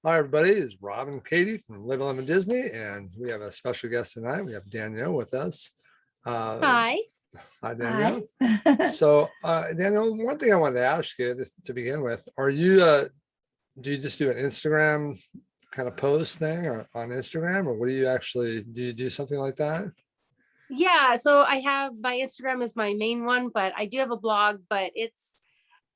Hi, everybody. It's Rob and Katie from Live and Live in Disney, and we have a special guest tonight. We have Danielle with us. Hi. Hi, Danielle. So, Danielle, one thing I wanted to ask you to begin with, are you, do you just do an Instagram kind of post thing or on Instagram, or what do you do something like that? Yeah, so I have my Instagram is my main one, but I do have a blog, but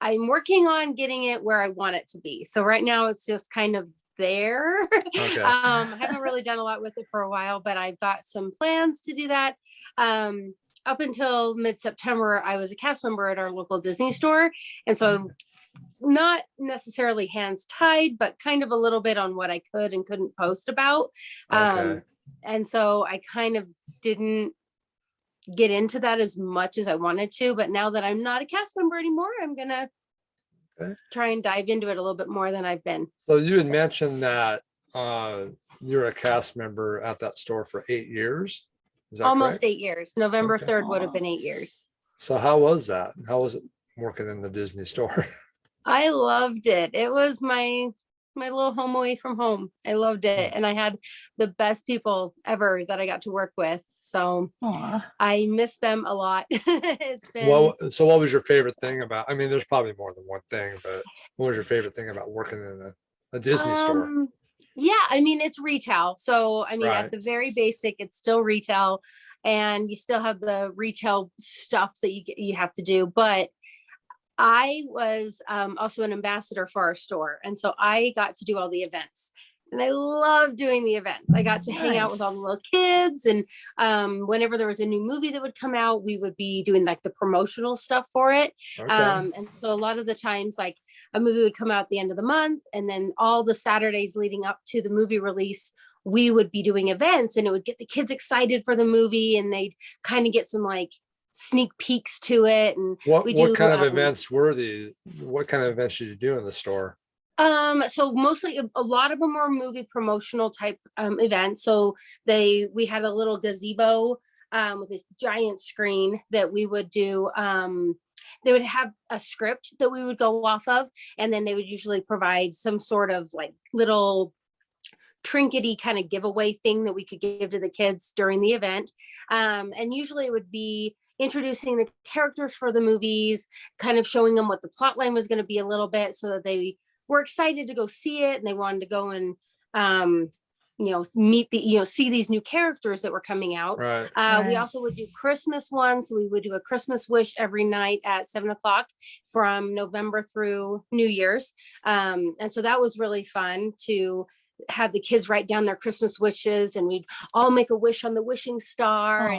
I'm working on getting it where I want it to be. So right now it's just kind of there. Okay. I haven't really done a lot with it for a while, but I've got some plans to do that. Up until mid-September, I was a cast member at our local Disney store. And so not necessarily hands tied, but kind of a little bit on what I could and couldn't post about. Okay. And so I kind of didn't get into that as much as I wanted to, but now that I'm not a cast member anymore, I'm gonna try and dive into it a little bit more than I've been. So you had mentioned that you're a cast member at that store for 8 years. Is that Almost correct? 8 years. November Okay. 3rd would have been 8 years. So how was that? How was it working in the Disney store? I loved it. It was my little home away from home. I loved it. And I had the best people ever that I got to work with. So I miss them a lot. It's been So what was your favorite thing about, I mean, there's probably more than one thing, but what was your favorite thing about working in a Disney store? Yeah, I mean, it's retail. So I mean, Right. at the very basic, it's still retail, and you still have the retail stuff that you have to do. But I was also an ambassador for our store. And so I got to do all the events. And I love doing the events. I got to hang out with all the little kids. And whenever there was a new movie that would come out, we would be doing like the promotional stuff for it. Okay. And so a lot of the times, like a movie would come out at the end of the month. And then all the Saturdays leading up to the movie release, we would be doing events, and it would get the kids excited for the movie. And they'd kind of get some like sneak peeks to it. And what kind of events were these? What kind of events did you do in the store? So mostly a lot of them were movie promotional type events. So we had a little gazebo with this giant screen that we would do. They would have a script that we would go off of, and then they would usually provide some sort of like little trinkety kind of giveaway thing that we could give to the kids during the event. And usually it would be introducing the characters for the movies, kind of showing them what the plot line was going to be a little bit, so that they were excited to go see it, and they wanted to go and meet see these new characters that were coming out. Right. We also would do Christmas ones. So we would do a Christmas wish every night at 7:00 from November through New Year's. And so that was really fun to have the kids write down their Christmas wishes, and we'd all make a wish on the wishing star.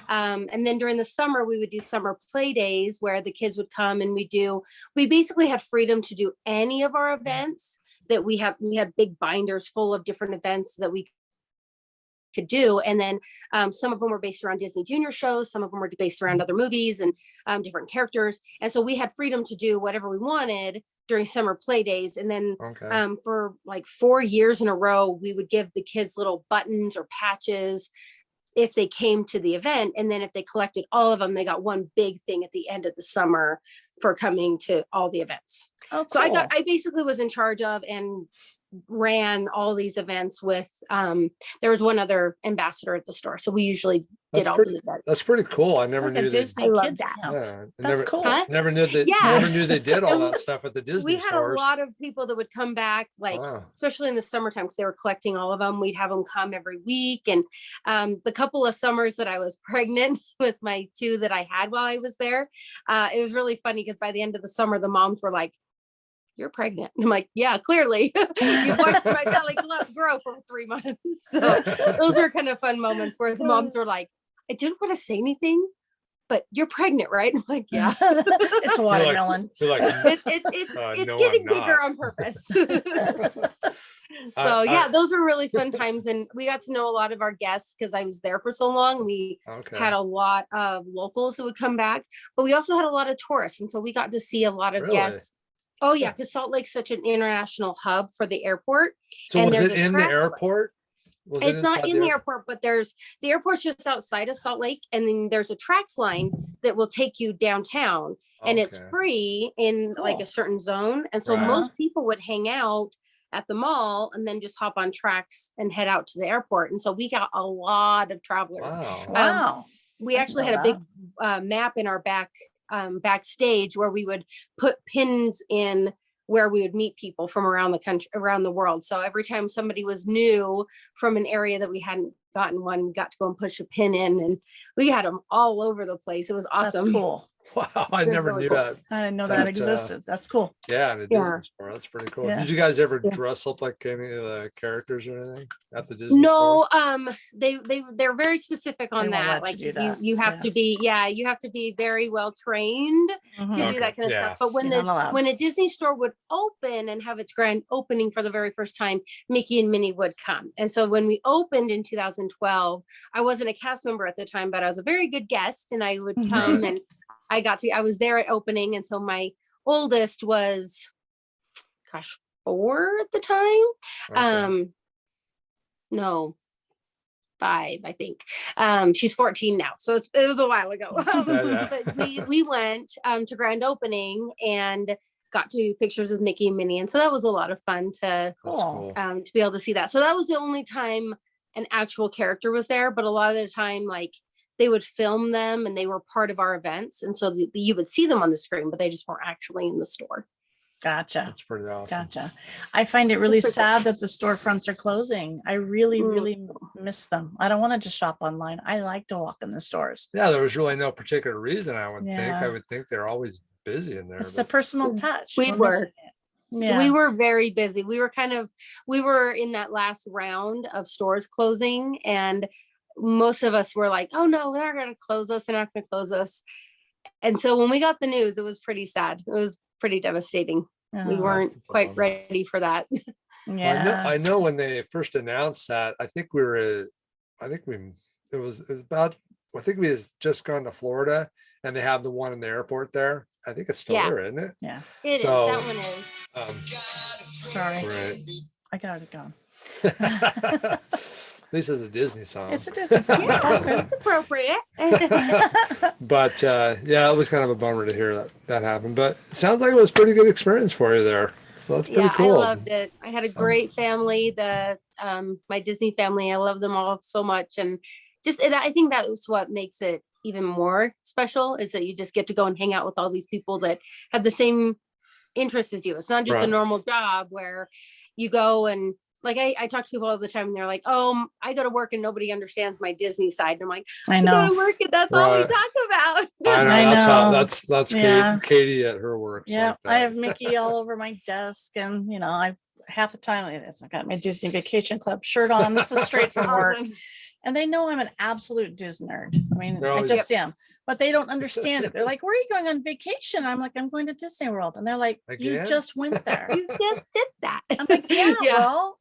And then during the summer, we would do summer play days where the kids would come, and we basically had freedom to do any of our events that we had big binders full of different events that we could do. And then some of them were based around Disney Junior shows. Some of them were based around other movies and different characters. And so we had freedom to do whatever we wanted during summer play days. And then for like 4 years in a row, we would give the kids little buttons or patches if they came to the event. And then if they collected all of them, they got one big thing at the end of the summer for coming to all the events. Oh, cool. So I basically was in charge of and ran all these events with there was one other ambassador at the store, so we usually did all the events. That's pretty cool. I never knew Disney. I love that. Yeah, that's cool. Never knew they did all that stuff at the Disney stores. We had a lot of people that would come back, like especially in the summertime, because they were collecting all of them. We'd have them come every week. And the couple of summers that I was pregnant with my 2 that I had while I was there, it was really funny because by the end of the summer, the moms were like, "You're pregnant." And I'm like, "Yeah, clearly." You watched my belly grow for 3 months. So those were kind of fun moments where the moms were like, "I didn't want to say anything, but you're pregnant, right?" I'm like, "Yeah." It's a watermelon. It's getting bigger on purpose. So yeah, those were really fun times, and we got to know a lot of our guests because I was there for so long. And we had a lot of locals who would come back, but we also had a lot of tourists, and so we got to see a lot of guests. Oh yeah, because Salt Lake's such an international hub for the airport. So was it in the airport? Was it It's not inside in the airport, but the airport's just outside of Salt Lake, and then there's a Trax line that will take you downtown, and it's Okay. free in like Cool. a certain zone. And so Right. most people would hang out at the mall and then just hop on Trax and head out to the airport. And so we got a lot of travelers. Wow. Wow. We I actually didn't had a know big map in our backstage where we would put pins in where we would meet people from around the country, around the world. So every time somebody was new from an area that we hadn't gotten one, we got to go and push a pin in, and we had them all over the place. It was awesome. That's cool. Wow. I It was never really knew cool. that. I didn't know That, that existed. That's cool. Yeah, in a Yeah. Disney store. That's pretty cool. Yeah. Did you guys ever Yeah. dress up like any of the characters or anything at the Disney No, store? they're very specific on They won't that. let you Like do that. you have Yeah. to be, you have to be very well trained Mhm. to Okay. do that kind of Yeah. stuff. But when You're not allowed. when a Disney store would open and have its grand opening for the very first time, Mickey and Minnie would come. And so when we opened in 2012, I wasn't a cast member at the time, but I was a very good guest, and I would come and I was there at opening. And so my oldest was, gosh, 4 at the time. Okay. No, 5, I think. She's 14 now, so it was a while ago. Yeah. But we went to grand opening and got to do pictures with Mickey and Minnie, and so that was a lot of fun That's Cool. cool. to be able to see that. So that was the only time an actual character was there, but a lot of the time, like, they would film them and they were part of our events, and so you would see them on the screen, but they just weren't actually in the store. Gotcha. That's pretty awesome. Gotcha. I find it really pretty sad that the storefronts are closing. I really, Mm. really miss them. I don't want to just shop online. I like to walk in the stores. Yeah, there was really no particular reason, I would think. Yeah. I would think they're always busy in there. It's the but- personal touch. We We're were. missing it. Yeah. We were very busy. We were in that last round of stores closing, and most of us were like, oh no, they're going to close us. They're not going to close us. And so when we got the news, it was pretty sad. It was pretty devastating. We Oh, weren't that's a quite bummer. ready for that. Well, Yeah. I know when they first announced that, I think we had just gone to Florida, and they have the one in the airport there. I think it's still Yeah. there, isn't it? Yeah. It is. So- That one is. Sorry. Right. I got it gone. At least it's a Disney song. It's a Disney song. It's all Yeah, good. it's appropriate. But yeah, it was kind of a bummer to hear that happen. But it sounds like it was a pretty good experience for you there. So that's pretty Yeah, cool. I loved it. I had a So- great family. My Disney family, I love them all so much. And I think that's what makes it even more special, is that you just get to go and hang out with all these people that have the same interests as you. It's not just a Right. normal job where you go and, like, I talk to people all the time and they're like, oh, I go to work and nobody understands my Disney side. And I'm like, I I go know. to work and that's all we Right. talk about. I know, I that's how know. that's Yeah. Katie at her work. Yeah. Like I that. have Mickey all over my desk, and I half the time like this. I got my Disney Vacation Club shirt on. This is straight from work. Awesome. And they know I'm an absolute Disney nerd. I mean, They're I always- just am, but they don't understand it. They're like, where are you going on vacation? I'm like, I'm going to Disney World. And they're like, you Again? just went there. You just did that. I'm like, yeah, well,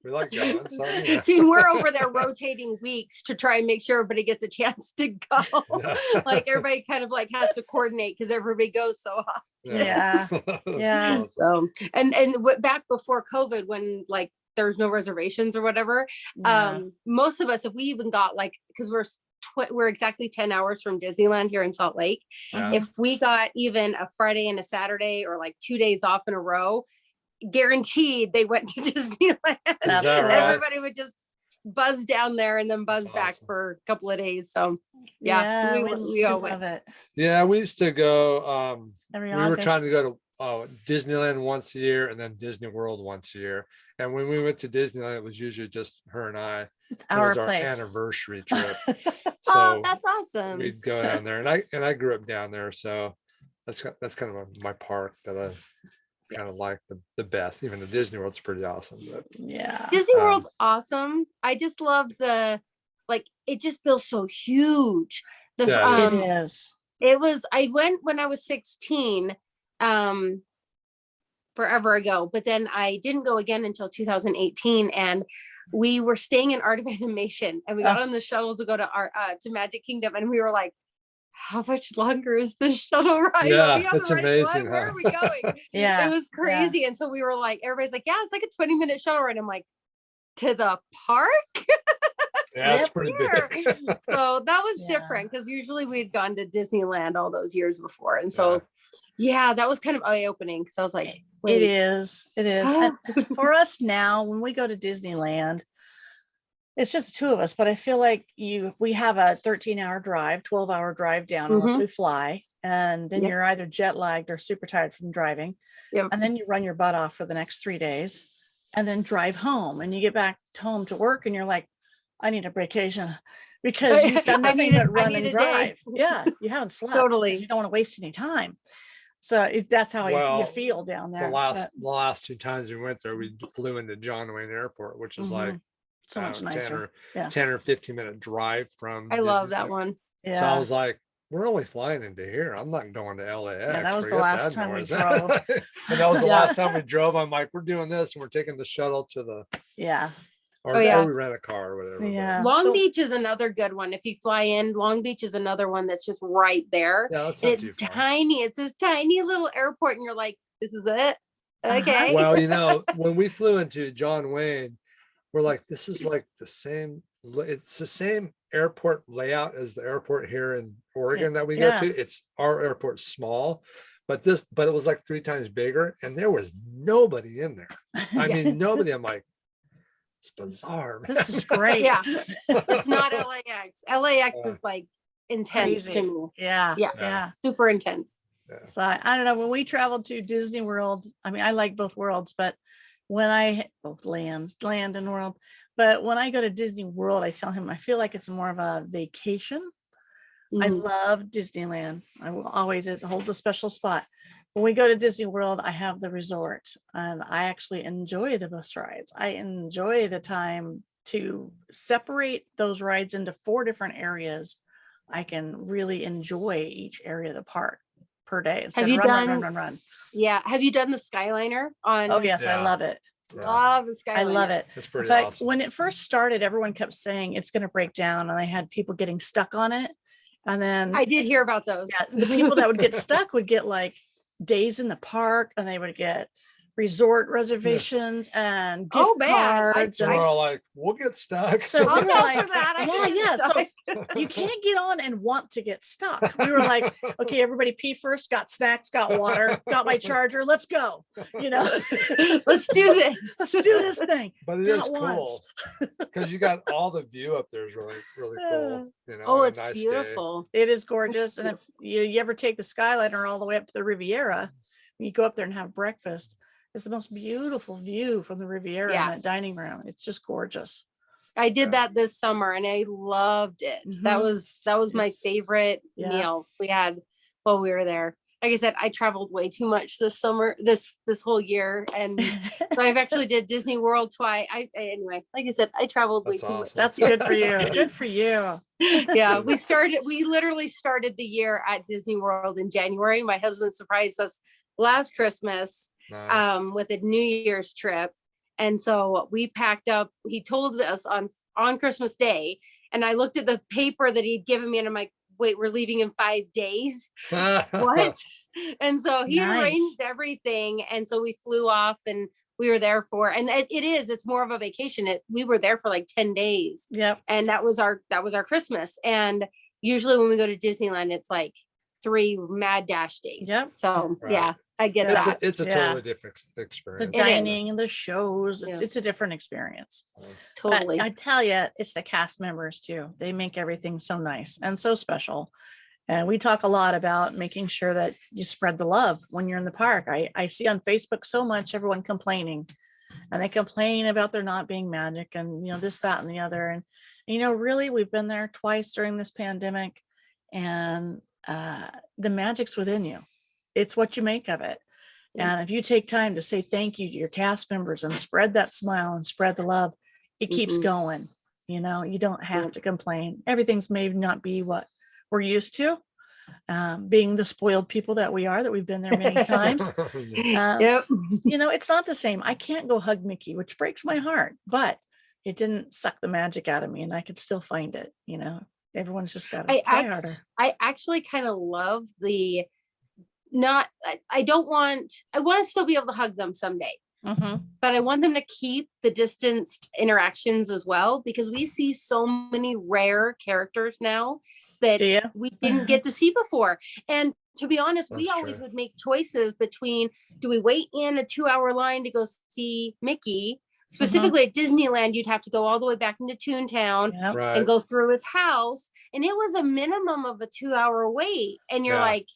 We like going. So, yeah. See, we're over there rotating weeks to try and make sure everybody gets a chance to go. Yeah. Like, everybody kind of like has to coordinate because everybody goes so often. Yeah. Yeah. So, back before COVID, when like there's no reservations or whatever, yeah. most of us, if we even got like, because we're exactly 10 hours from Disneyland here in Salt Lake. Yeah. If we got even a Friday and a Saturday, or like 2 days off in a row, guaranteed they went to Disneyland. That's that cool. right? Everybody would just buzz down there and then buzz That's back awesome. for a couple of days. So yeah, we all went. love it. Yeah, we used to go. Every We were trying to August. go to Disneyland once a year, and then Disney World once a year. And when we went to Disneyland, it was usually just her and I. It's It our was our place. anniversary trip. Oh, So that's awesome. we'd go down there, and I grew up down there, so that's kind of my park that I kind of Yes. like the best. Even the Disney World's pretty awesome, but Yeah. Disney Um, World's awesome. I just love it just feels so huge. Yeah, It is. I went when I was 16, forever ago, but then I didn't go again until 2018. And we were staying in Art of Animation, and we got Oh. on the shuttle to go to Magic Kingdom. And we were like, how much longer is this shuttle ride? Yeah, Are we on the it's right amazing, one? Where huh? are we going? Yeah. It was crazy. And so we were like, everybody's like, yeah, it's like a 20-minute shuttle ride. I'm like, to the park Yeah, it's Yep. pretty here. big. So that was Yeah. different because usually we'd gone to Disneyland all those years before. And so, yeah, that was kind of eye-opening because I was like, It wait. is. It is. And for us now, when we go to Disneyland, it's just the two of us, but I feel like we have a 13-hour drive, 12-hour drive down unless Mhm. we fly. And then Yep. you're either jet lagged or super tired from driving. Yep. And then you run your butt off for the next 3 days and then drive home. And you get back home to work and you're like, I need a vacation because you've done I nothing need but I run need and a day. drive. Yeah, you haven't slept. 'cause Totally. You don't want to waste any time. So that's how you Well, feel down there. The last 2 times we went there, we flew into John Wayne Airport, which is like so I much don't know, 10 nicer. or Yeah. 10 or 15-minute drive from I love that Disneyland. one. Yeah. So I was like, we're only flying into here. I'm not going to LAX. Yeah, that was the Forget last that time we noise." drove. And that was the Yeah. last time we drove. I'm like, we're doing this and we're taking the shuttle to the, Yeah. or, Oh, yeah. or we rent a car or whatever. but- Yeah. Long So- Beach is another good one. If you fly in, Long Beach is another one that's just right there. Yeah, that's And not it's too far. tiny. It's this tiny little airport, and you're like, this is it. Okay. Well, when we flew into John Wayne, we're like, this is like the same, it's the same airport layout as the airport here in Oregon that we go Yeah. to. It's our airport's small, but it was like 3 times bigger and there was nobody in there. I Yeah. mean, nobody. I'm like, it's bizarre. man." This is great. Yeah. It's not LAX. LAX Yeah. is like intense Crazy. to me. Yeah. Yeah. Yeah. Super intense. Yeah. So I don't know, when we traveled to Disney World, I mean, I like both worlds, but both land and world, but when I go to Disney World, I tell him I feel like it's more of a vacation. I Mhm. love Disneyland. I will always, it holds a special spot. When we go to Disney World, I have the resort and I actually enjoy the bus rides. I enjoy the time to separate those rides into 4 different areas. I can really enjoy each area of the park per day instead you of run. done- Yeah. Have you done the Skyliner on? Oh yes, I Yeah. love it. Yeah, Love the Skyliner. I love it. it's In pretty fact, awesome. when it first started, everyone kept saying it's going to break down, and I had people getting stuck on it. And then I did hear about those. yeah, the people that would get stuck would get like days in the park, and they would get resort reservations and gift Oh, man. cards. So and we're all like, we'll get stuck. So I'll we go were like, for that. I yeah, can get yeah. So stuck. you can't get on and want to get stuck. We were like, okay, everybody pee first, got snacks, got water, got my charger. Let's go. Let's do this. Let's do this thing. But it Not is cool once. because you got all the view up there is really, really cool. Oh, on a it's nice day. beautiful. It is gorgeous. And if you ever take the Skyliner all the way up to the Riviera, you go up there and have breakfast. It's the most beautiful view from the Riviera in Yeah. that dining room. It's just gorgeous. I did Yeah. that this summer and I loved it. That Mhm. was my It's- favorite yeah. meal we had while we were there. Like I said, I traveled way too much this summer, this whole year. And so I've actually did Disney World twice. Anyway, like I said, I traveled way That's too awesome. That's good for you. Good for you. much. Yeah, we literally started the year at Disney World in January. My husband surprised us last Christmas Nice. with a New Year's trip. And so we packed up, he told us on Christmas Day, and I looked at the paper that he'd given me and I'm like, wait, we're leaving in 5 days. What? And so he Nice. arranged everything. And so we flew off and we were there and it's more of a vacation. We were there for like 10 days Yep. and that was our Christmas. And usually when we go to Disneyland, it's like 3 mad dash days. Yep. So Right. yeah, I get Yeah. that. It's a Yeah. totally different The experience. dining and the shows. Yeah. It's a different experience. Totally. But I tell you, it's the cast members too. They make everything so nice and so special. And we talk a lot about making sure that you spread the love when you're in the park. I see on Facebook so much everyone complaining, and they complain about there not being magic and this, that, and the other. And really, we've been there twice during this pandemic, and the magic's within you. It's what you make of it. Yeah. And if you take time to say thank you to your cast members and spread that smile and spread the love, it keeps Mhm. going. You don't have Yeah. to complain. Everything's may not be what we're used to, being the spoiled people that we are, that we've been there many times. Yep. It's not the same. I can't go hug Mickey, which breaks my heart, but it didn't suck the magic out of me, and I could still find it. Everyone's just got to try harder. I actually kind of love I want to still be able to hug them someday, but I want them to keep the distanced interactions as well, because we see so many rare characters now that Do you? we didn't get to see before. And to be honest, we That's always true. would make choices between, do we wait in a 2-hour line to go see Mickey? Specifically at Disneyland, you'd have to go all the way back into Toontown Yep. Right. and go through his house. And it was a minimum of a 2-hour wait. And you're Yeah. like,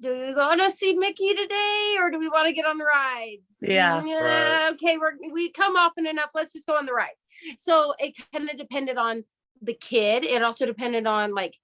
do we want to see Mickey today, or do we want to get on the rides? Yeah. Right. Okay, we come often enough. Let's just go on the rides. So it kind of depended on the kid. It also depended on like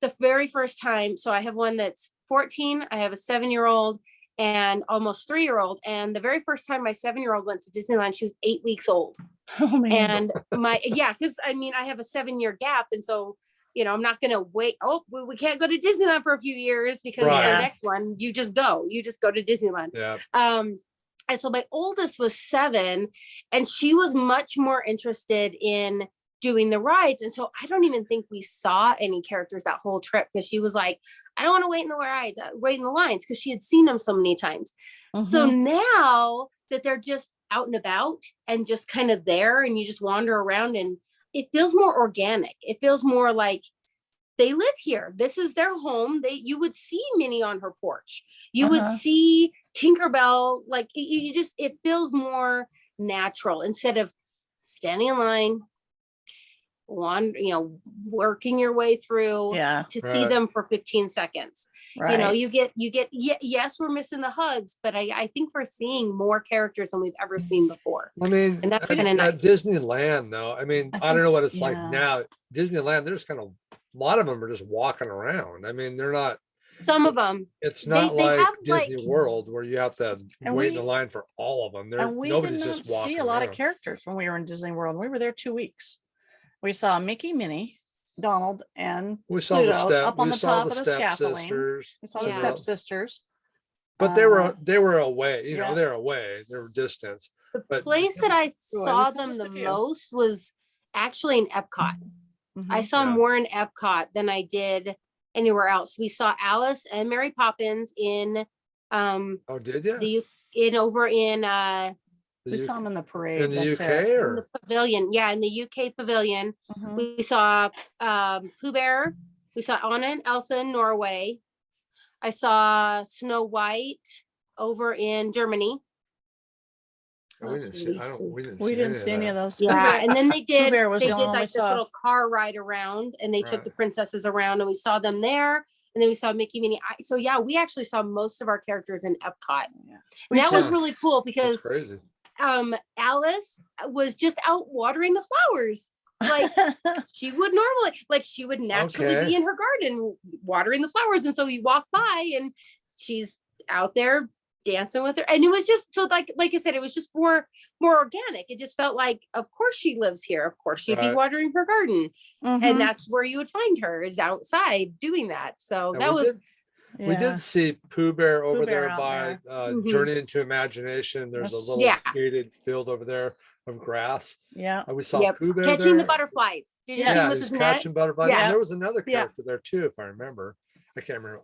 the very first time. So I have one that's 14. I have a 7-year-old and almost 3-year-old. And the very first time my 7-year-old went to Disneyland, she was 8 weeks old. Oh man. And because I mean, I have a 7-year gap. And so, I'm not going to wait. Oh, we can't go to Disneyland for a few years because Right. the next one, you just go to Disneyland. Yeah. And so my oldest was 7, and she was much more interested in doing the rides. And so I don't even think we saw any characters that whole trip, because she was like, I don't want to wait in the rides, wait in the lines, because she had seen them so many times. So now that they're just out and about and just kind of there, and you just wander around, and it feels more organic. It feels more like they live here. This is their home. You would see Minnie on her porch. You would see Tinkerbell. Like it feels more natural instead of standing in line, working your way through to see Right. them for 15 seconds. Right. You get, yes, we're missing the hugs, but I think we're seeing more characters than we've ever seen before. I mean, And that's at kinda nice. Disneyland, though, I mean, I don't know what it's like yeah. now. Disneyland, there's kind of a lot of them are just walking around. I mean, they're not. Some of them. It's not they like have, Disney like- World where you have to And wait in we- the line for all of them. And we did Nobody's not just walking see a lot of around. characters when we were in Disney World. We were there 2 weeks. We saw Mickey, Minnie, Donald, and We saw the Pluto step. up on We the saw top the of the scaffolding. stepsisters. we saw the Yeah. stepsisters. But they were away. yeah. They're away. They were distance. The But- place that I Well, saw we saw them just the a few. most was actually in Epcot. I Mhm. saw Yeah. more in Epcot than I did anywhere else. We saw Alice and Mary Poppins in Oh, did you? over in We saw them in the parade. in the that's UK it. in or the pavilion. Yeah, in the UK pavilion. Mhm. We saw Pooh Bear. We saw Anna and Elsa in Norway. I saw Snow White over in Germany. Oh, we didn't see. We didn't see. We didn't see any of that. those. Yeah, and then they did Bear was they the did only one we like this saw. little car ride around, and they took Right. the princesses around, and we saw them there. And then we saw Mickey, Minnie. So yeah, we actually saw most of our characters in Epcot. Yeah. And that was Yeah. really cool That's because crazy. Alice was just out watering the flowers. Like she would normally, like she would naturally Okay. be in her garden watering the flowers. And so you walk by and she's out there dancing with her. And it was just so like I said, it was just more organic. It just felt like, of course she lives here. Of course she'd be Right. watering her garden. Mhm. And that's where you would find her, is outside doing that. So And that we was did- We Yeah. did see Pooh Bear over Bear there out by there. Mhm. Journey into Imagination. There's a Yes. little Yeah. shaded field over there of grass. Yeah. And we saw Yep. Pooh Bear catching the there. butterflies. Did you Yes. see Yeah, him with he's his net? catching butterflies. Yeah. And there was another Yeah. character there too, if I remember. I can't remember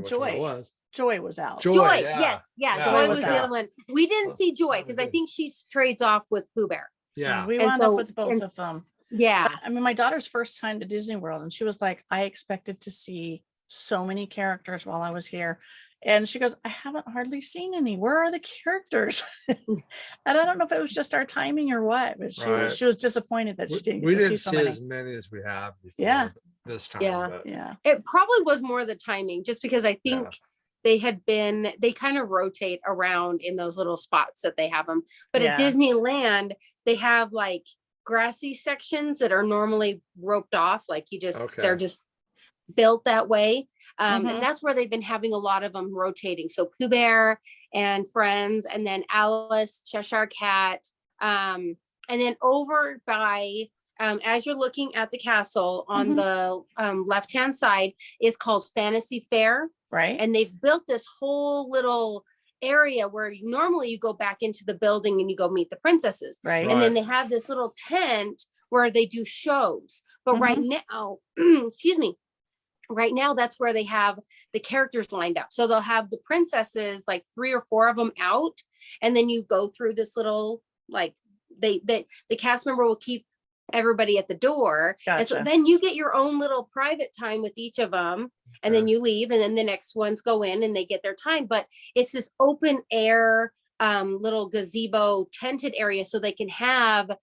which one it Joy. was. Joy was out. Joy, Joy, yeah. yes, yeah. Yeah, Joy that was was the out. other one. We didn't see Joy we because I did. think she trades off with Pooh Bear. Yeah. We And wound so- up with both and- of them. Yeah. I mean, my daughter's first time to Disney World, and she was like, I expected to see so many characters while I was here. And she goes, I haven't hardly seen any. Where are the characters? And I don't know if it was just our timing or what, but Right. she was disappointed that she didn't We get to see didn't so see many. as many as we have before Yeah. this time. Yeah. But Yeah. It probably was more the timing, just because I think they kind of rotate around in those little spots that they have them. But at Yeah. Disneyland, they have like grassy sections that are normally roped off. Like Okay. they're just built that way. Mhm. And that's where they've been having a lot of them rotating. So Pooh Bear and Friends, and then Alice, Cheshire Cat. And then over by, as you're looking at the castle on Mhm. the left-hand side is called Fantasy Fair. Right. And they've built this whole little area where normally you go back into the building and you go meet the princesses. Right. And then they have this little tent where they do shows. But right now, excuse me, right now that's where they have the characters lined up. So they'll have the princesses, like 3 or 4 of them out, and then you go through this little, like, the cast member will keep everybody at the door. And so Gotcha. then you get your own little private time with each of them, and then Okay. you leave, and then the next ones go in and they get their time. But it's this open air little gazebo tented area, so they can have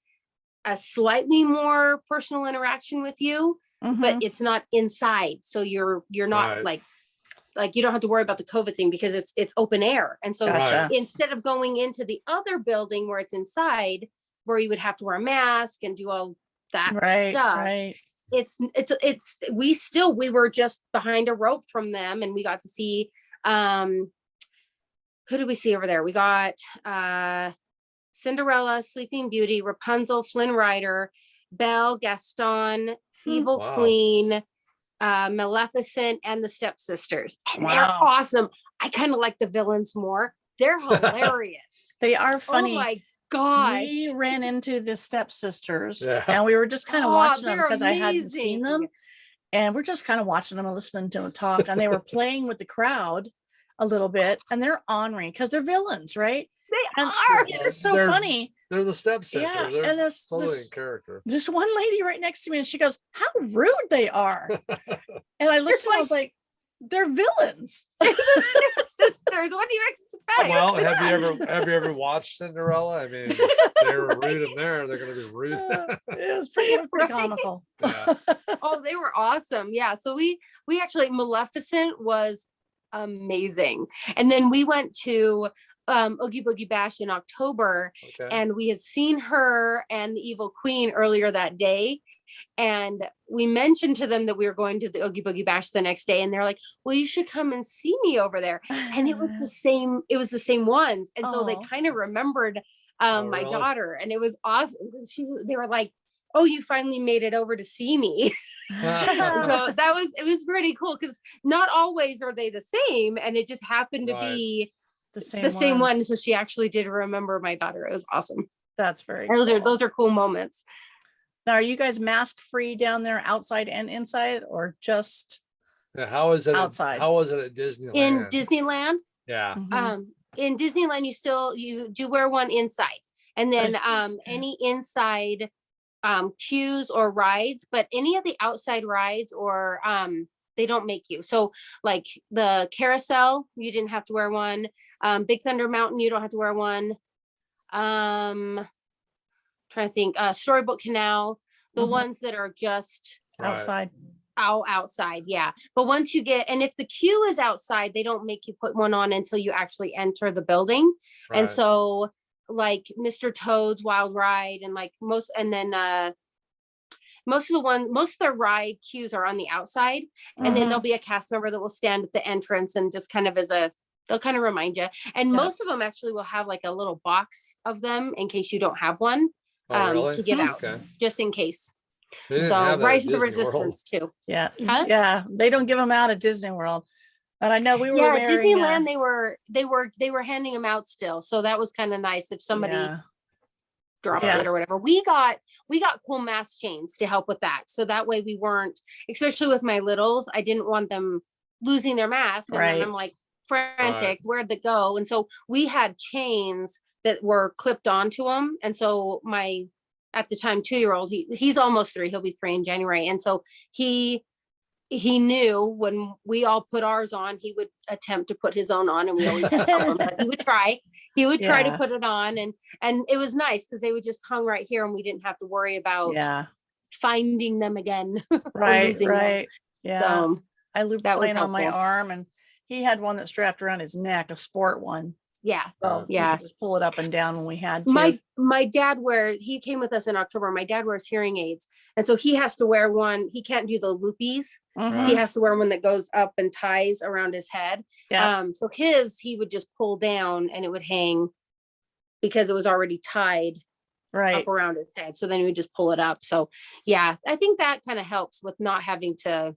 a slightly more personal interaction with you, but Mhm. it's not inside. So you're not Right. like you don't have to worry about the COVID thing because it's open air. And so Gotcha. instead of going into the other building where it's inside, where you would have to wear a mask and do all that Right, stuff, right. we were just behind a rope from them, and we got to see who did we see over there? We got Cinderella, Sleeping Beauty, Rapunzel, Flynn Rider, Belle, Gaston, Evil Wow. Queen, Maleficent, and the Stepsisters. And they're Wow. awesome. I kind of like the villains more. They're hilarious. They are Oh funny. my gosh. We ran into the stepsisters Yeah. and we were just kind of Oh, watching them they're because I hadn't seen them. amazing. And we're just kind of watching them and listening to them talk. And they were playing with the crowd a little bit, and they're ornery because they're villains, right? They And are. it's so They're- funny. They're the stepsisters. Yeah. They're And this totally in character. there's one lady right next to me, and she goes, "How rude they are." And I looked at her, I was like, "They're villains." Sisters, what do you expect? Well, have you ever watched Cinderella? I mean, they were rude in there. They're going to be rude. It was pretty Right. comical. Yeah. Oh, they were awesome. Yeah. So we actually, Maleficent was amazing. And then we went to Oogie Boogie Bash in October, Okay. and we had seen her and the Evil Queen earlier that day. And we mentioned to them that we were going to the Oogie Boogie Bash the next day, and they're like, "Well, you should come and see me over there." And it was the same ones. And so they Aw. kind of remembered Oh, my really? daughter, and it was awesome. They were like, "Oh, you finally made it over to see me." So it was pretty cool, because not always are they the same, and it just happened to Right. be the the same one. ones. So she actually did remember my daughter. It was awesome. That's very Those cool. are cool moments. Now, are you guys mask free down there, outside and inside, or just Yeah, how is it outside? How was it at Disneyland? In Disneyland, Yeah. Mhm. in Disneyland, you do wear one inside, and then any inside queues or rides, but any of the outside rides or they don't make you. So like the carousel, you didn't have to wear one. Big Thunder Mountain, you don't have to wear one. Trying to think, Storybook Canal, the Mhm. ones that are just Right. Outside. outside, yeah. But once you get, and if the queue is outside, they don't make you put one on until you actually enter the building. And Right. so like Mr. Toad's Wild Ride, and like most of the ride queues are on the outside, and then Mhm. there'll be a cast member that will stand at the entrance and just kind of they'll kind of remind you. And Yeah. most of them actually will have like a little box of them in case you don't have one, Oh, really? to give out, Okay. just in case. They didn't So have that at Rise of the Disney World. Resistance too. Yeah. Huh? Yeah. They don't give them out at Disney World. And I know we were Yeah, wearing Disneyland, they were handing them out still. So that was kind of nice if somebody yeah. dropped Yeah. it or whatever. We got cool mask chains to help with that. So that way we weren't, especially with my littles, I didn't want them losing their mask. And Right. then I'm like frantic, Right. where'd they go? And so we had chains that were clipped onto them. And so my, at the time, 2-year-old, he's almost 3, he'll be 3 in January. And so he knew when we all put ours on, he would attempt to put his own on, and we always had to help him, but he would try to Yeah. put it on, and it was nice because they would just hung right here, and we didn't have to worry about Yeah. finding them again. Right. losing them. Right. Yeah. So I looped that was playing on my helpful. arm, and he had one that strapped around his neck, a sport one. yeah. So we Yeah. could just pull it up and down when we had to. My dad he came with us in October. My dad wears hearing aids, and so he has to wear one. He can't do the loopies. Mhm. He has to wear one that goes up and ties around his head. Yeah. So he would just pull down, and it would hang because it was already tied Right. up around his head. So then he would just pull it up. So yeah, I think that kind of helps with not having to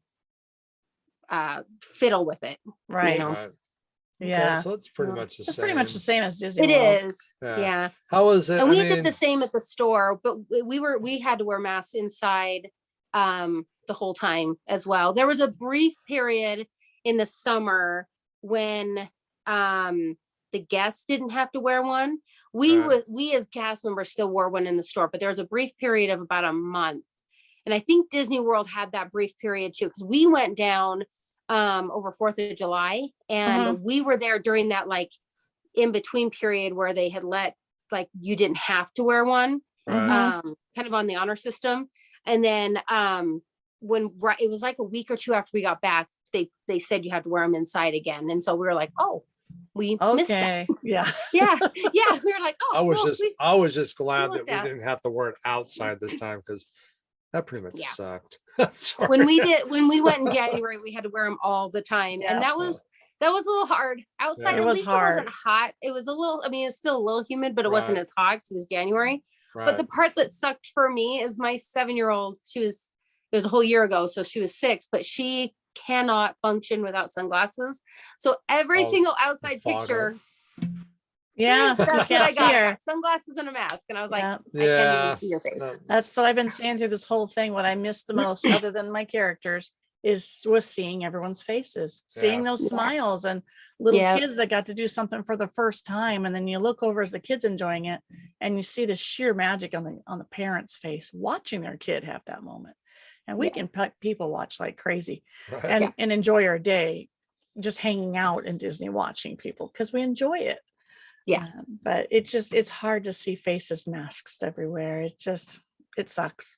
fiddle with it. Right. know. Right. Okay, Yeah. so it's pretty Yeah. much the It's same. pretty much the same as Disney It World. is. Yeah. Yeah. How was it? And I we mean, did the same at the store, but we had to wear masks inside the the whole time as well. There was a brief period in the summer when the guests didn't have to wear one. We as cast members still wore one in the store, but there was a brief period of about a month. And I think Disney World had that brief period too, because we went down over 4th of July, and we were there during that like in between period where they had let like you didn't have to wear one, kind of on the honor system. And then when it was like a week or two after we got back, they said you had to wear them inside again. And so we were like, oh, we missed that. Yeah. Yeah. We were like, oh, I was just glad that we that. didn't have to wear it outside this time, because that pretty much sucked. Sorry. when we went in January, we had to wear them all the time. And that was a little hard outside. It At was least hard. It wasn't hot. It was a little, I mean, it's still a little humid, but it wasn't as hot because it was January. But the part that sucked for me is my 7-year-old, it was a whole year ago. So she was 6, but she cannot function without sunglasses. So every single outside picture. Yeah. That's You what can't I see got. her. Sunglasses and a mask. And I was like, Yeah. I can't even see your face. That's so I've been saying through this whole thing, what I missed the most, other than my characters, was seeing everyone's faces, seeing those smiles and little kids that got to do something for the first time. And then you look over as the kids enjoying it, and you see the sheer magic on the parents' face watching their kid have that moment. And we can people watch like crazy and enjoy our day just hanging out in Disney watching people, because we enjoy it. But it's hard to see faces masked everywhere. It sucks.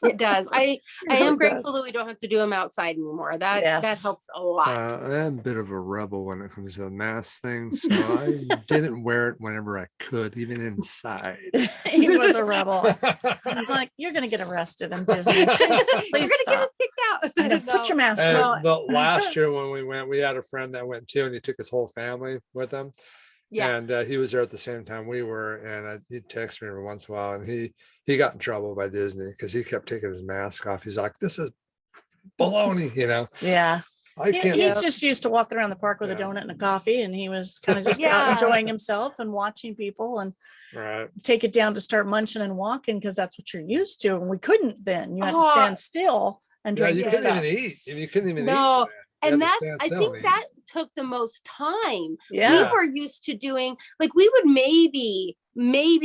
It does. I am really grateful does. that we don't have to do them outside anymore. That helps a lot. I'm a bit of a rebel when it comes to the mask thing, so I didn't wear it whenever I could, even inside. He was a rebel. I'm like, you're gonna get arrested in Disney. Please You're gonna get us stop. kicked out. I know, put your mask And on. the last year when we went, we had a friend that went too, and he took his whole family with him. And he was there at the same time we were, and he'd text me every once in a while, and he got in trouble by Disney because he kept taking his mask off. He's like, "This is baloney," you know. Yeah. I can't. He's just used to walking around the park with a donut and a coffee, and he was kind of just out enjoying himself and watching people, and take it down to start munching and walking, because that's what you're used to. And we couldn't then. You had to stand still and drink you your couldn't stuff. even eat. And you couldn't even eat. No. And I think that took the most time. Yeah. We were used to doing, like, we would maybe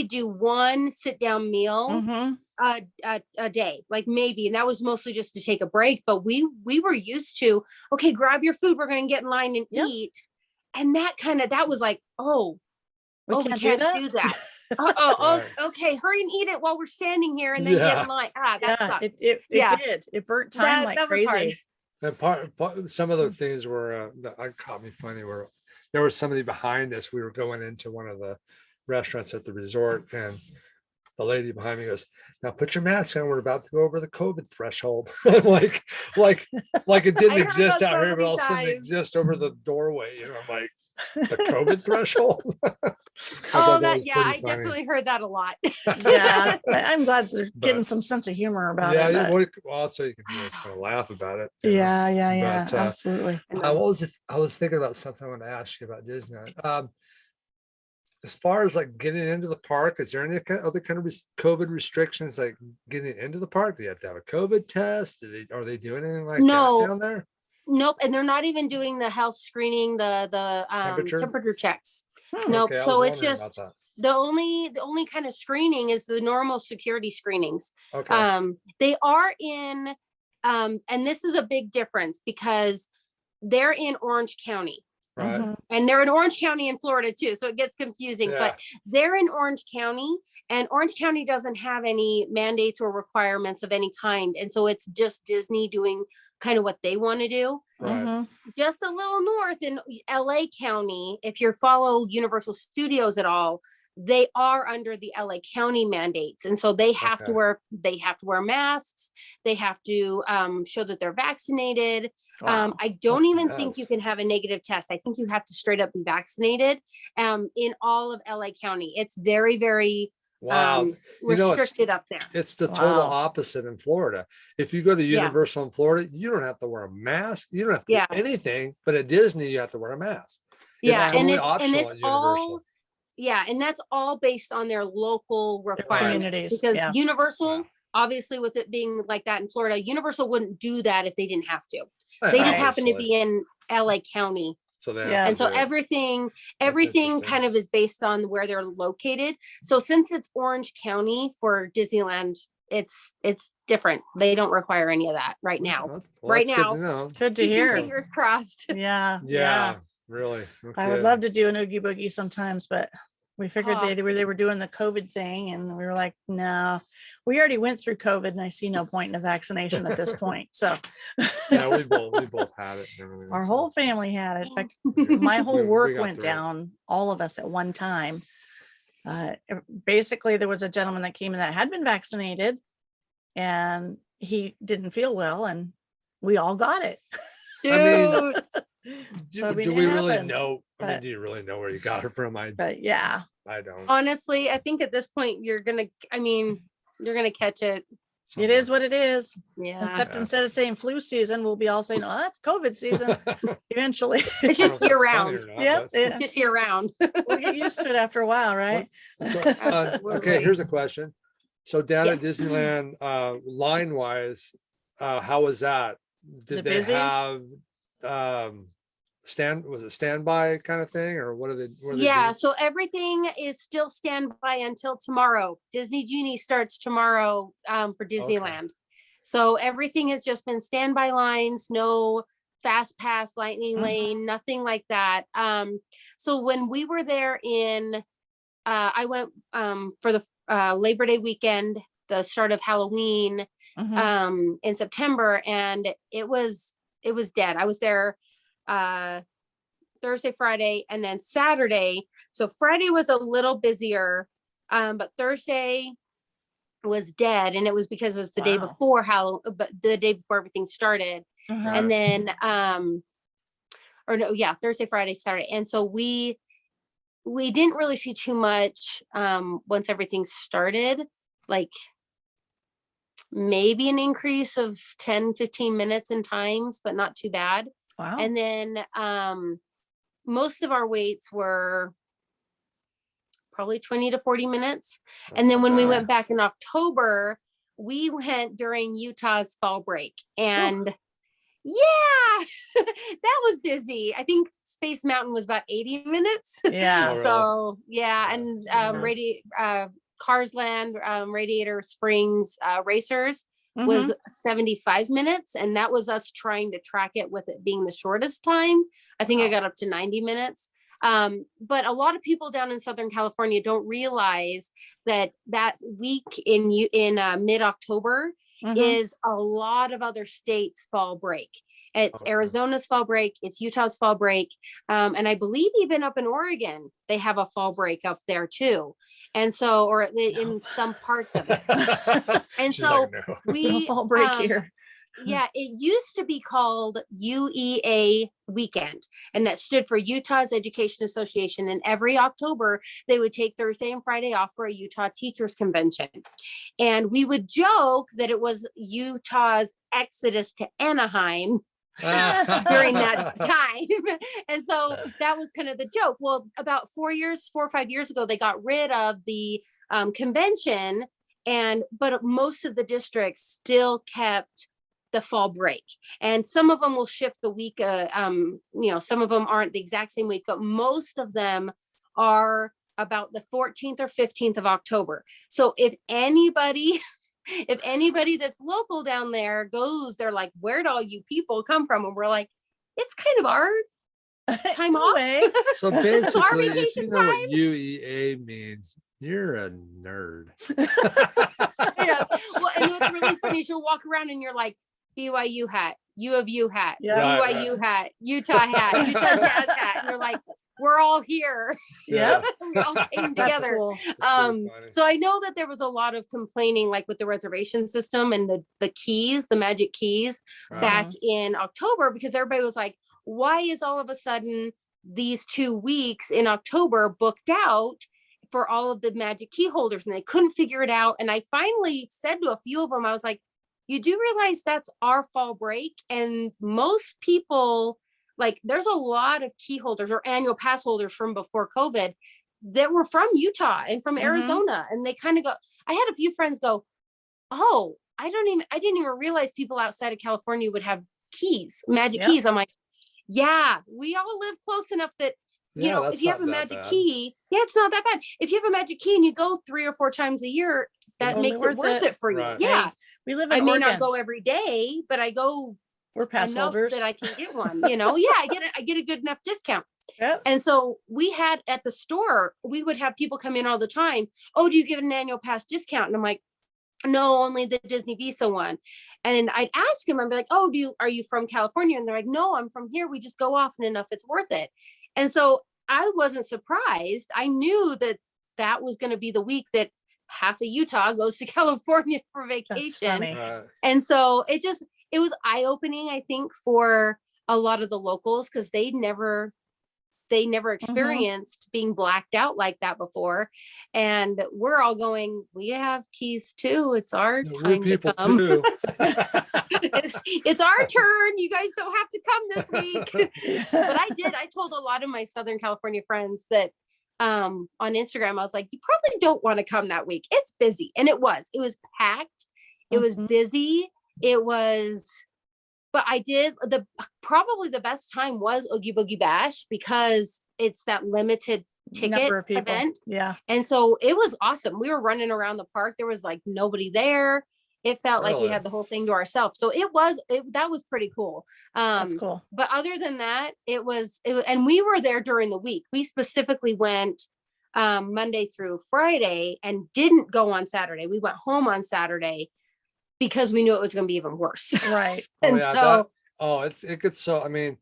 do one sit down meal a day, like maybe, and that was mostly just to take a break. But we were used to, okay, grab your food, we're going to get in line and eat. And that was like, we can't do that. Okay, hurry and eat it while we're standing here, and then get in line. That sucked. It did. It burnt time like that crazy. was hard. And part some of the things were that caught me funny were there was somebody behind us. We were going into one of the restaurants at the resort, and the lady behind me goes, "Now put your mask on. We're about to go over the COVID threshold." like it didn't exist out here, but all of a sudden it exists over the doorway. You know, I'm like, the COVID threshold. I definitely heard that a lot. Yeah, I'm glad they're getting some sense of humor about it. Yeah, well, also you can just kind of laugh about it. Yeah, absolutely. I was thinking about something I want to ask you about Disneyland. As far as like getting into the park, is there any other kind of COVID restrictions, like getting into the park? Do you have to have a COVID test? Are they doing anything like that down there? Nope. And they're not even doing the health screening, the temperature checks. Nope. Okay, so it's just the only kind of screening is the normal security screenings. Okay. They are in, and this is a big difference because they're in Orange County. Right. And they're in Orange County in Florida too. So it gets confusing, but they're in Orange County, and Orange County doesn't have any mandates or requirements of any kind. And so it's just Disney doing kind of what they want to do. Right. Just a little north in LA County, if you follow Universal Studios at all, they are under the LA County mandates. And so they have to wear masks. They have to show that they're vaccinated. Wow. I don't even think you can have a negative test. I think you have to straight up be vaccinated in all of LA County. It's very, very restricted up there. It's the total opposite in Florida. If you go to Universal in Florida, you don't have to wear a mask. You don't have to do anything, but at Disney, you have to wear a mask. It's totally optional at Universal. And that's all based on their local requirements, because Universal, obviously with it being like that in Florida, Universal wouldn't do that if they didn't have to. They just Right. happen to be in LA County. So they Yeah. have And to so do it. everything interesting. kind of is based on where they're located. So since it's Orange County for Disneyland, it's different. They don't require any of that right now. Well, Right that's good now. to know. Good to Keep your hear. fingers crossed. Yeah. Yeah, really. I would love to do an Oogie Boogie sometimes, but we figured Oh. they were doing the COVID thing, and we were like, no, we already went through COVID, and I see no point in a vaccination at this point. So Yeah, we both had it. And everything, our so, whole family had it. In fact, yeah. my whole We work got went through it. down, all of us at one time. Basically, there was a gentleman that came in that had been vaccinated, and he didn't feel well, and we all got it. Dude, I mean, So, I mean, do it we really happens, know? I mean, but- do you really know where you got it from? But yeah, I don't. honestly, I think at this point you're gonna catch it. it is what it is. Yeah. Except Yeah. instead of saying flu season, we'll be all saying, oh, that's COVID season eventually. It's I don't just know if year that's funny round. or not, Yep. but- Yeah. Just year round. We'll get used to it after a while, right? So, okay, Absolutely. here's a question. So down at Yes. Disneyland, line wise, how was that? Did it they busy? have was it standby kind of thing, or what are they? What are they Yeah, doing? so everything is still standby until tomorrow. Disney Genie starts tomorrow for Disneyland. So everything has just been standby lines, no fast pass, lightning Mhm. lane, nothing like that. So when we were there I went for the Labor Day weekend, the start of Halloween Mhm. in September, and it was dead. I was there Thursday, Friday, and then Saturday. So Friday was a little busier, but Thursday was dead, and it was because it was the day Wow. before Halloween, but the day before everything started. Uh-huh. And then or no, yeah, Thursday, Friday, Saturday. And so we didn't really see too much once everything started, like maybe an increase of 10-15 minutes in times, but not too bad. Wow. And then most of our waits were probably 20 to 40 minutes. That's And then not when we bad. went back in October, we went during Utah's fall break. And yeah, that was busy. I think Space Mountain was about 80 minutes. Yeah. Oh, really? So yeah, Yeah, and yeah. Cars Land, Radiator Springs Racers Mhm. was 75 minutes, and that was us trying to track it with it being the shortest time. I think I Wow. got up to 90 minutes. But a lot of people down in Southern California don't realize that week in mid-October Mhm. is a lot of other states' fall break. It's Okay. Arizona's fall break, it's Utah's fall break, and I believe even up in Oregon they have a fall break up there too. And so, or in some parts of it. And She's so like, no. No we fall break here. yeah, it used to be called UEA weekend, and that stood for Utah's Education Association. And every October, they would take Thursday and Friday off for a Utah Teachers Convention. And we would joke that it was Utah's exodus to Anaheim during that time. And so that was kind of the joke. Well, about 4 or 5 years ago, they got rid of the convention, but most of the districts still kept the fall break, and some of them will shift the week. Some of them aren't the exact same week, but most of them are about the 14th or 15th of October. So if anybody that's local down there goes, they're like, where'd all you people come from? And we're like, it's kind of our time off. Anyway, So This is our basically, if you vacation know what UEA means, you're a nerd. Yeah. Well, and what's really funny is you'll walk around and you're like, BYU hat, U of U hat, Yeah. Right, BYU hat, Utah hat, Utah Jazz hat. And you're like, we're all here. Yep. We all came That's together. cool. funny. So I know that there was a lot of complaining, like with the reservation system and the keys, the magic keys Right. back in October, because everybody was like, why is all of a sudden these 2 weeks in October booked out for all of the magic key holders? And they couldn't figure it out. And I finally said to a few of them, I was like, you do realize that's our fall break? And most people, like, there's a lot of key holders or annual pass holders from before COVID that were from Utah and from Mhm. Arizona. And they kind of go, I had a few friends go, oh, I didn't even realize people outside of California would have keys, magic Yep. keys. I'm like, yeah, we all live close enough that, you Yeah, know, that's if you have not a that magic bad. key, yeah, it's not that bad. If you have a magic key and you go 3 or 4 times a year, that Totally makes it worth it for you. Right. Yeah. Hey, we live in I may Oregon. not go every day, but I go We're pass enough holders. that I can get one, you know? Yeah, I get a good enough discount. Yep. And so we had at the store, we would have people come in all the time. Oh, do you give an annual pass discount? And I'm like, no, only the Disney Visa one. And I'd ask him, I'd be like, oh, are you from California? And they're like, no, I'm from here. We just go often enough. It's worth it. And so I wasn't surprised. I knew that was going to be the week that half of Utah goes to California for That's vacation. funny. Uh, And so it was eye-opening, I think, for a lot of the locals, because they never experienced being blacked out like that before. And we're all going, we have keys too. It's our Yeah, we're time to people come. too. It's our turn. You guys don't have to come this week. But I told a lot of my Southern California friends that on Instagram, I was like, you probably don't want to come that week. It's busy. And it was packed. It was busy. It was, but I did probably the best time was Oogie Boogie Bash, because it's that limited ticket Number of people. event. Yeah. And so it was awesome. We were running around the park. There was like nobody there. It felt like we Really? had the whole thing to ourselves. So that was pretty cool. That's cool. But other than that, it was, and we were there during the week. We specifically went Monday through Friday and didn't go on Saturday. We went home on Saturday because we knew it was going to be even worse. Right. Oh And yeah, so it gets so, I mean,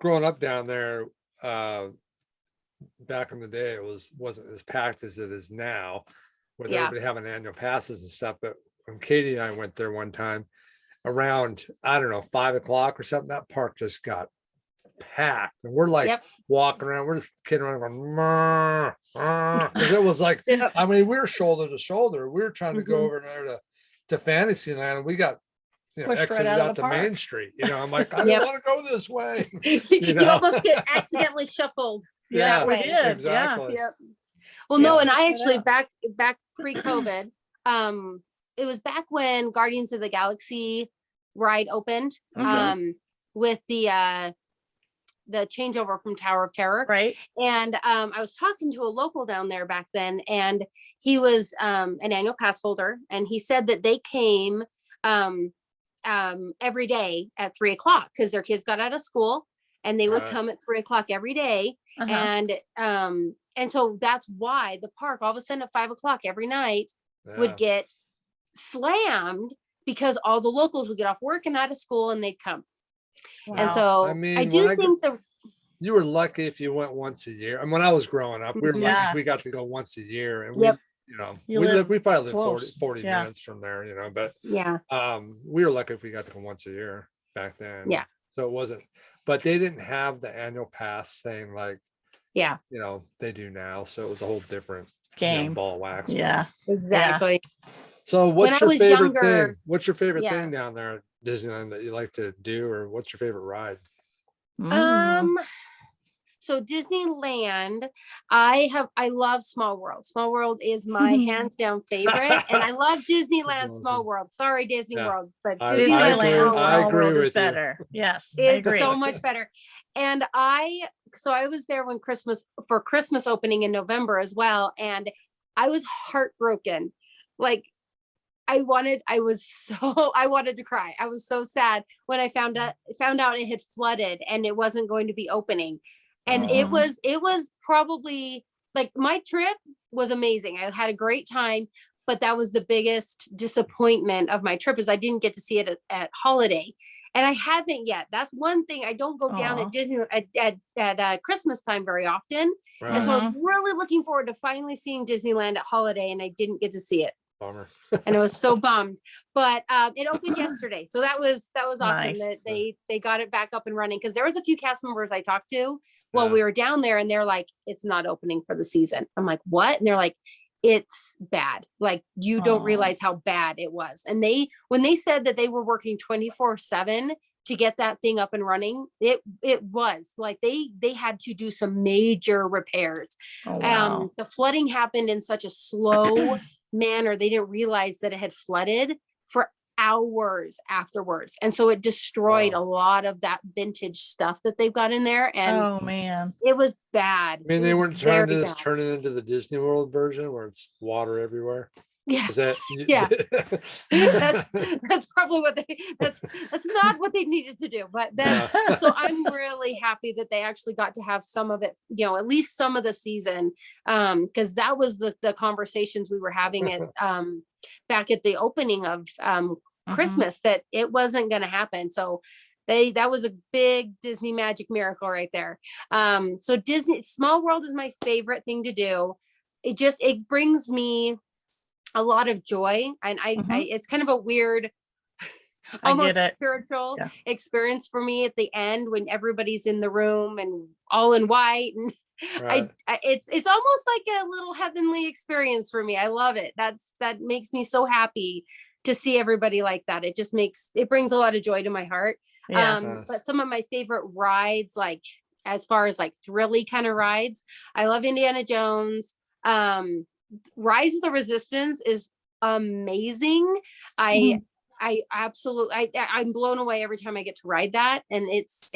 growing up down there, back in the day, it wasn't as packed as it is now, with Yeah. everybody having annual passes and stuff. But when Katie and I went there one time around, I don't know, 5 o'clock or something, that park just got packed. And we're like Yep. walking around, we're just kidding around going, "Meh, meh," 'cause it was like, Yep. I mean, we were shoulder to shoulder. We were trying to go Mhm. over there to Fantasyland, and we got, Pushed right exited out of out the to park. Main Street. I'm like, I Yep. don't want to go this way. you know? almost get accidentally shuffled. Yes, that we way. did. Yeah. Exactly. Yep. Well, no, Yeah. and I Check it actually out. back pre-COVID, it was back when Guardians of the Galaxy ride opened, Okay. with the changeover from Tower of Terror. Right. And I was talking to a local down there back then, and he was an annual pass holder, and he said that they came every day at 3 o'clock because their kids got out of school, and they would Right. come at 3 o'clock every day. Uh-huh. And so that's why the park all of a sudden at 5 o'clock every night Yeah. would get slammed, because all the locals would get off work and out of school and they'd come. And Wow. so I I mean, do when I think the You were lucky if you went once a year. And when I was growing up, we were lucky Yeah. if we got to go once a year. And Yep. You we probably lived close. 40 Yeah. minutes from there, but yeah, we were lucky if we got to go once a year back then. Yeah. So it wasn't, but they didn't have the annual pass thing like, yeah, they do now. So it was a whole different Game. ball of wax. Yeah. exactly. So When what's I your was favorite younger- thing? What's your favorite Yeah. thing down there at Disneyland that you like to do, or what's your favorite ride? So Disneyland, I love Small World. Small World is my hands down favorite, and I love Disneyland Awesome. Small World. Sorry, Disney Yeah. World, but I Disneyland agree. Small I agree World with is you. better. Yes. I is agree. so much better. And I was there when Christmas opening in November as well, and I was heartbroken. Like I wanted to cry. I was so sad when I found out it had flooded and it wasn't going to be opening. And Aw. it was probably like, my trip was amazing. I had a great time, but that was the biggest disappointment of my trip, is I didn't get to see it at Holiday. And I haven't yet. That's one thing. I don't go down Aw. at Disney at Christmas time very often. And so I was really looking forward to finally seeing Disneyland at Holiday, and I didn't get to see it. Bummer. And I was so bummed. But it opened yesterday, so that was awesome Nice. that they got it back up and running, because there was a few cast members I talked to while Yeah. we were down there, and they're like, it's not opening for the season. I'm like, what? And they're like, it's bad. Like, you don't Aw. realize how bad it was. And when they said that they were working 24/7 to get that thing up and running, it was like they had to do some major repairs. Oh, wow. The flooding happened in such a slow manner, they didn't realize that it had flooded for hours afterwards. And so it destroyed a lot of that vintage stuff that they've got in there. And Oh man. it was bad. I mean, It they was weren't trying to very just bad. turn it into the Disney World version where it's water everywhere. Yeah. Is that Yeah. That's probably what that's not what they needed to do, but then so I'm really happy that they actually got to have some of it, at least some of the season, because that was the conversations we were having at back at the opening of Christmas, that it wasn't going to happen. So that was a big Disney magic miracle right there. So Disney Small World is my favorite thing to do. It brings me a lot of joy, and I it's kind of a weird, almost spiritual experience for me at the end when everybody's in the room and all in white, and it's almost like a little heavenly experience for me. I love it. That makes me so happy to see everybody like that. It brings a lot of joy to my heart. But some of my favorite rides, like as far as like thrilly kind of rides, I love Indiana Jones. Rise of the Resistance is amazing. I absolutely, I'm blown away every time I get to ride that. And it's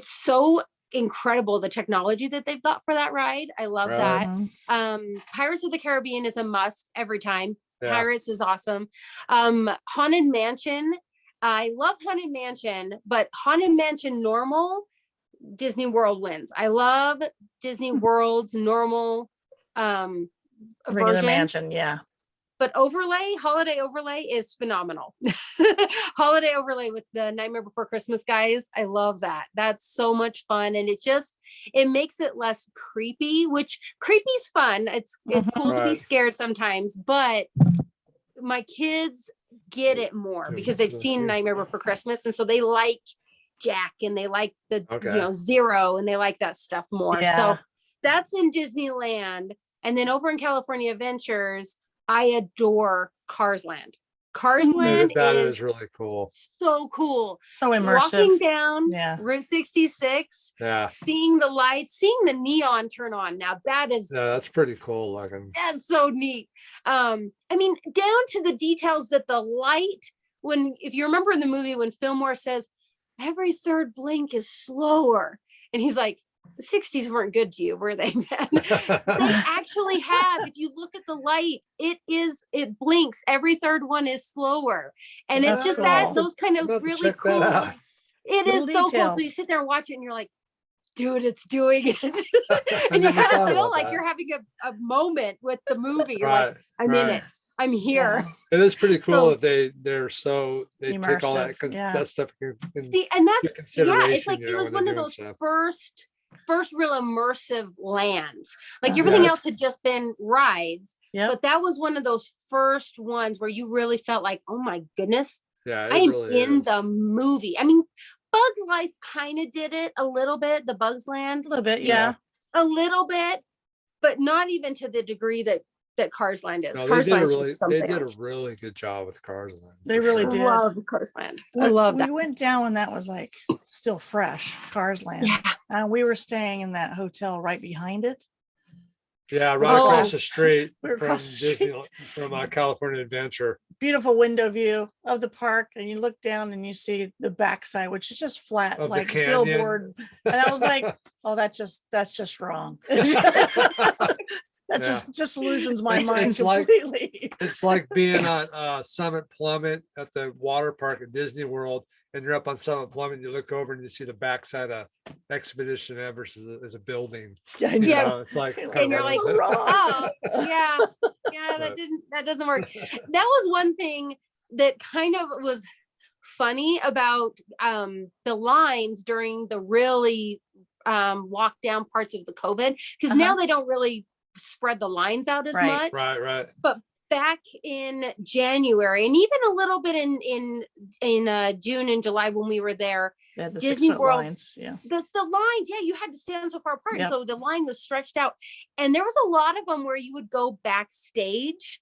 so incredible, the technology that they've got for that ride. I love that. Pirates of the Caribbean is a must every time. Pirates is awesome. Haunted Mansion. I love Haunted Mansion, but Haunted Mansion normal, Disney World wins. I love Disney World's normal regular version. mansion, but holiday overlay is phenomenal. Holiday overlay with the Nightmare Before Christmas guys, I love that. That's so much fun, and it makes it less creepy, which creepy's fun. It's cool to be scared sometimes, but my kids get it more because they've seen Nightmare Before Christmas, and so they like Jack and they like the Zero, and they like that stuff more. So that's in Disneyland. And then over in California Adventures, I adore Cars Land. Cars Land is really cool. So cool. So immersive. Walking down Route 66, seeing the lights, seeing the neon turn on. Now that's pretty cool looking. That's so neat. I mean, down to the details that the light, if you remember in the movie when Fillmore says, every third blink is slower. And he's like, the 60s weren't good to you, were they, man? They actually have. If you look at the light, it blinks. Every third one is slower. And it's just those kind of really cool. It is so cool. So you sit there and watch it and you're like, dude, it's doing it. And you kind of feel like you're having a moment with the movie. You're like, I'm in it. I'm here. It is pretty cool that they take all that stuff see, and that's it's like it was one of those first real immersive lands. Like everything else had just been rides, but that was one of those first ones where you really felt like, oh my goodness, I'm really in the movie. I mean, Bugs Life kind of did it a little bit, the Bugs Land. A little bit, a little bit, but not even to the degree that Cars Land is. No, Cars Land they did a really good job with Cars Land. They really did. I love Cars Land. I love that. We went down when that was like still fresh, Cars Land. And we were staying in that hotel right behind it. Yeah, right across the street from Disney, from California Adventure. Beautiful window view of the park, and you look down and you see the backside, which is just flat, of like a billboard. And I was like, "Oh, that's just wrong." That just disillusions my mind completely. It's like being on Summit Plummet at the water park at Disney World, and you're up on Summit Plummet, and you look over and you see the backside of Expedition Everest as a building. It's like, and you're like, oh, that doesn't work. That was one thing that kind of was funny about the lines during the really lockdown parts of the COVID, because now they don't really spread the lines out as much. Right. But back in January, and even a little bit in June and July when we were there, the Disney World lines, the lines, you had to stand so far apart. So the line was stretched out, and there was a lot of them where you would go backstage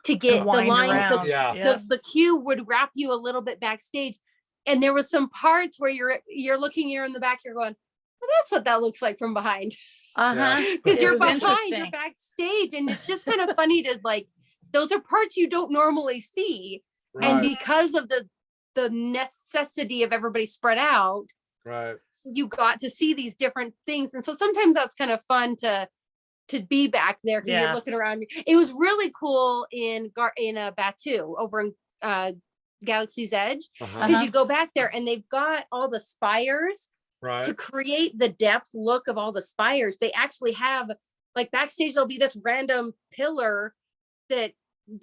to get the line. The queue would wrap you a little bit backstage, and there was some parts where you're looking, you're in the back, you're going, that's what that looks like from behind. Uh-huh. Because It you're was behind, you're interesting. backstage, and it's just kind of funny to like, those are parts you don't normally see. And Right, because of the necessity of everybody spread out, right. you got to see these different things. And so sometimes that's kind of fun to be back there because Yeah. you're looking around. It was really cool in Batu over in Galaxy's Edge, Uh-huh. because Uh-huh. you go back there and they've got all the spires to Right, create the depth look of all the spires. They actually have, like, backstage there'll be this random pillar that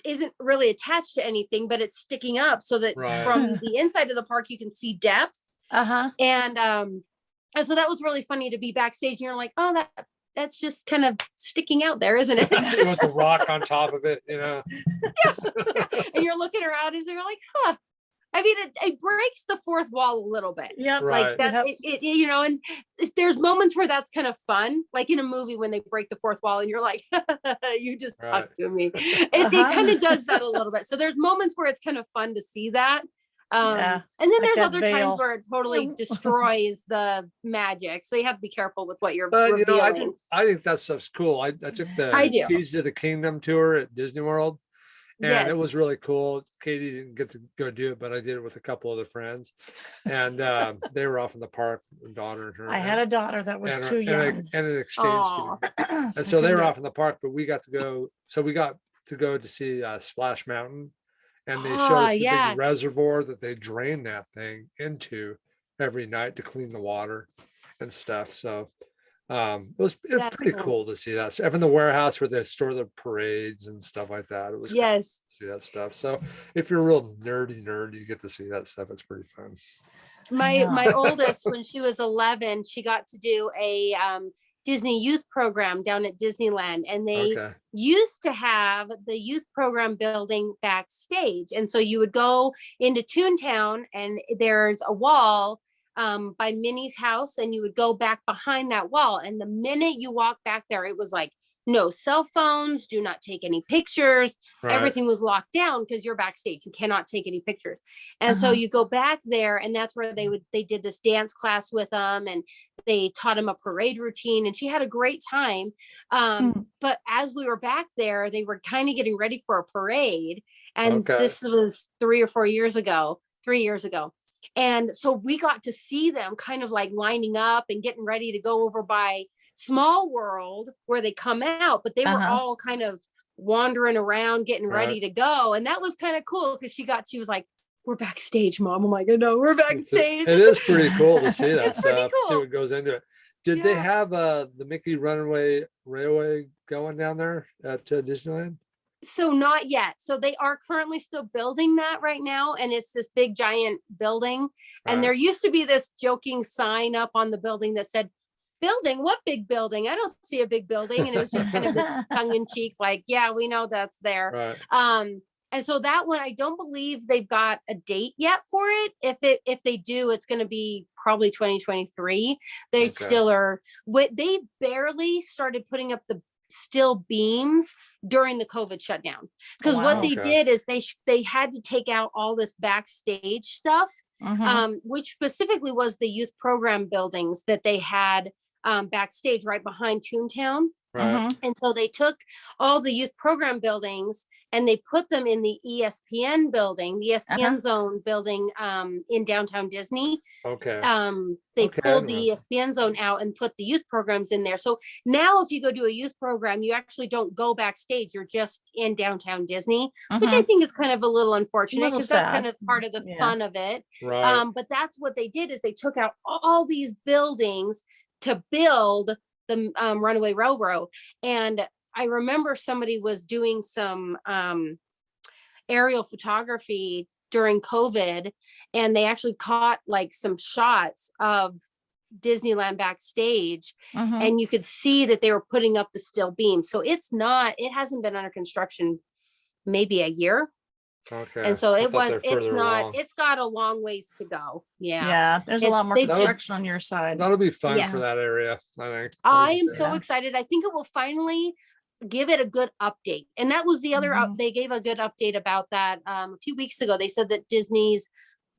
isn't really attached to anything, but it's sticking up so that Right. from the inside of the park you can see depth. Uh-huh. And so that was really funny to be backstage and you're like, oh, that's just kind of sticking out there, isn't it? with the rock on top of it, you know. And you're looking around and you're like, huh. I mean, it breaks the fourth wall a little bit. Yep. Right. Like that, Yep. you know, and there's moments where that's kind of fun, like in a movie when they break the fourth wall and you're like, you just Right. talked to me. It kind of does that a little bit. So there's moments where it's kind of fun to see that. Yeah, And then like there's that other veil. times where it totally destroys the magic. So you have to be careful with what you're But you know, revealing. I think that stuff's cool. I took the I do. Keys to the Kingdom tour at Disney World, and Yes. it was really cool. Katie didn't get to go do it, but I did it with a couple other friends, and they were off in the park, daughter and her. I had a daughter that was too young. and an exchange Aw. student. And so they were off in the park, but we got to go. So we got to go to see Splash Mountain, and they showed us the yeah. big reservoir that they drain that thing into every night to clean the water and stuff. So it's That's pretty cool. cool to see that. So, in the warehouse where they store the parades and stuff like that. It was cool Yes. to see that stuff. So if you're a real nerdy nerd, you get to see that stuff. It's pretty fun. My oldest, when she was 11, she got to do a Disney youth program down at Disneyland, and they Okay. used to have the youth program building backstage. And so you would go into Toontown and there's a wall by Minnie's house, and you would go back behind that wall. And the minute you walk back there, it was like, no cell phones, do not take any pictures. Right. Everything was locked down because you're backstage. You cannot take any pictures. And so you go back there, and that's where they did this dance class with them, and they taught him a parade routine, and she had a great time. But as we were back there, they were kind of getting ready for a parade. And Okay. this was 3 years ago. And so we got to see them kind of like lining up and getting ready to go over by Small World where they come out, but they were all kind of wandering around, getting ready to go. And that was kind of cool because she was like, we're backstage, Mom. I'm like, no, we're backstage. It is pretty cool to see that It's pretty stuff. See cool. what goes into it. Did they Yeah. have the Mickey Runaway Railway going down there at Disneyland? So not yet. So they are currently still building that right now. And it's this big giant building. And Right. there used to be this joking sign up on the building that said, building, what big building? I don't see a big building. And it was just kind of this tongue in cheek, like, yeah, we know that's there. Right. And so that one, I don't believe they've got a date yet for it. If they do, it's going to be probably 2023. They Okay. still are. They barely started putting up the steel beams during the COVID shutdown, because what they Okay. did is they had to take out all this backstage stuff, which specifically was the youth program buildings that they had backstage right behind Toontown. Right. And so they took all the youth program buildings and they put them in the ESPN building, the ESPN zone building in downtown Disney. Okay. They Okay, I pulled know the that. ESPN zone out and put the youth programs in there. So now if you go do a youth program, you actually don't go backstage. You're just in downtown Disney, which I think is kind of a little unfortunate Little because that's sad. kind of part of the Yeah. fun of it. Right. But that's what they did is they took out all these buildings to build the Runaway Railroad. And I remember somebody was doing some aerial photography during COVID, and they actually caught like some shots of Disneyland backstage, and you could see that they were putting up the steel beams. So it hasn't been under construction maybe a year. Okay. And so I thought they're further along. it's got a long ways to go. Yeah. Yeah, there's a lot more They've just- construction on your side. That'll be fun Yes. for that area, I think. I am so Yeah. excited. I think it will finally give it a good update. And that was the other, they gave a good update about that a few weeks ago. They said that Disney's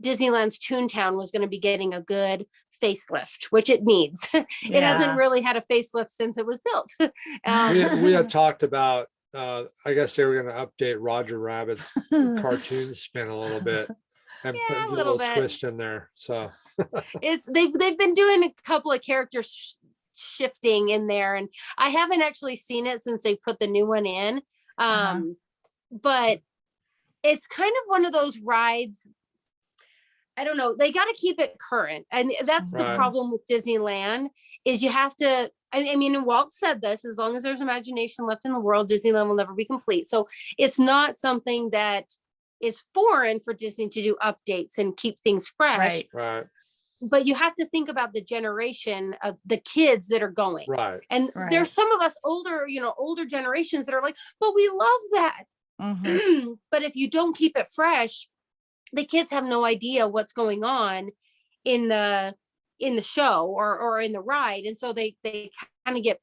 Disneyland's Toontown was going to be getting a good facelift, which it needs. It hasn't really had a facelift since it was built. We had talked about, I guess they were going to update Roger Rabbit's cartoon spin a little bit and Yeah, put a a little little bit. twist in there. So They've been doing a couple of character shifting in there, and I haven't actually seen it since they put the new one in. But it's kind of one of those rides. I don't know. They got to keep it current. And that's the Right. problem with Disneyland is you have to, I mean, and Walt said this, as long as there's imagination left in the world, Disneyland will never be complete. So it's not something that is foreign for Disney to do updates and keep things fresh. Right. right, But you have to think about the generation of the kids that are going. right. And Right. there's some of us older, older generations that are like, but we love that. Mhm. But if you don't keep it fresh, the kids have no idea what's going on in the show or in the ride, and so they kind of get,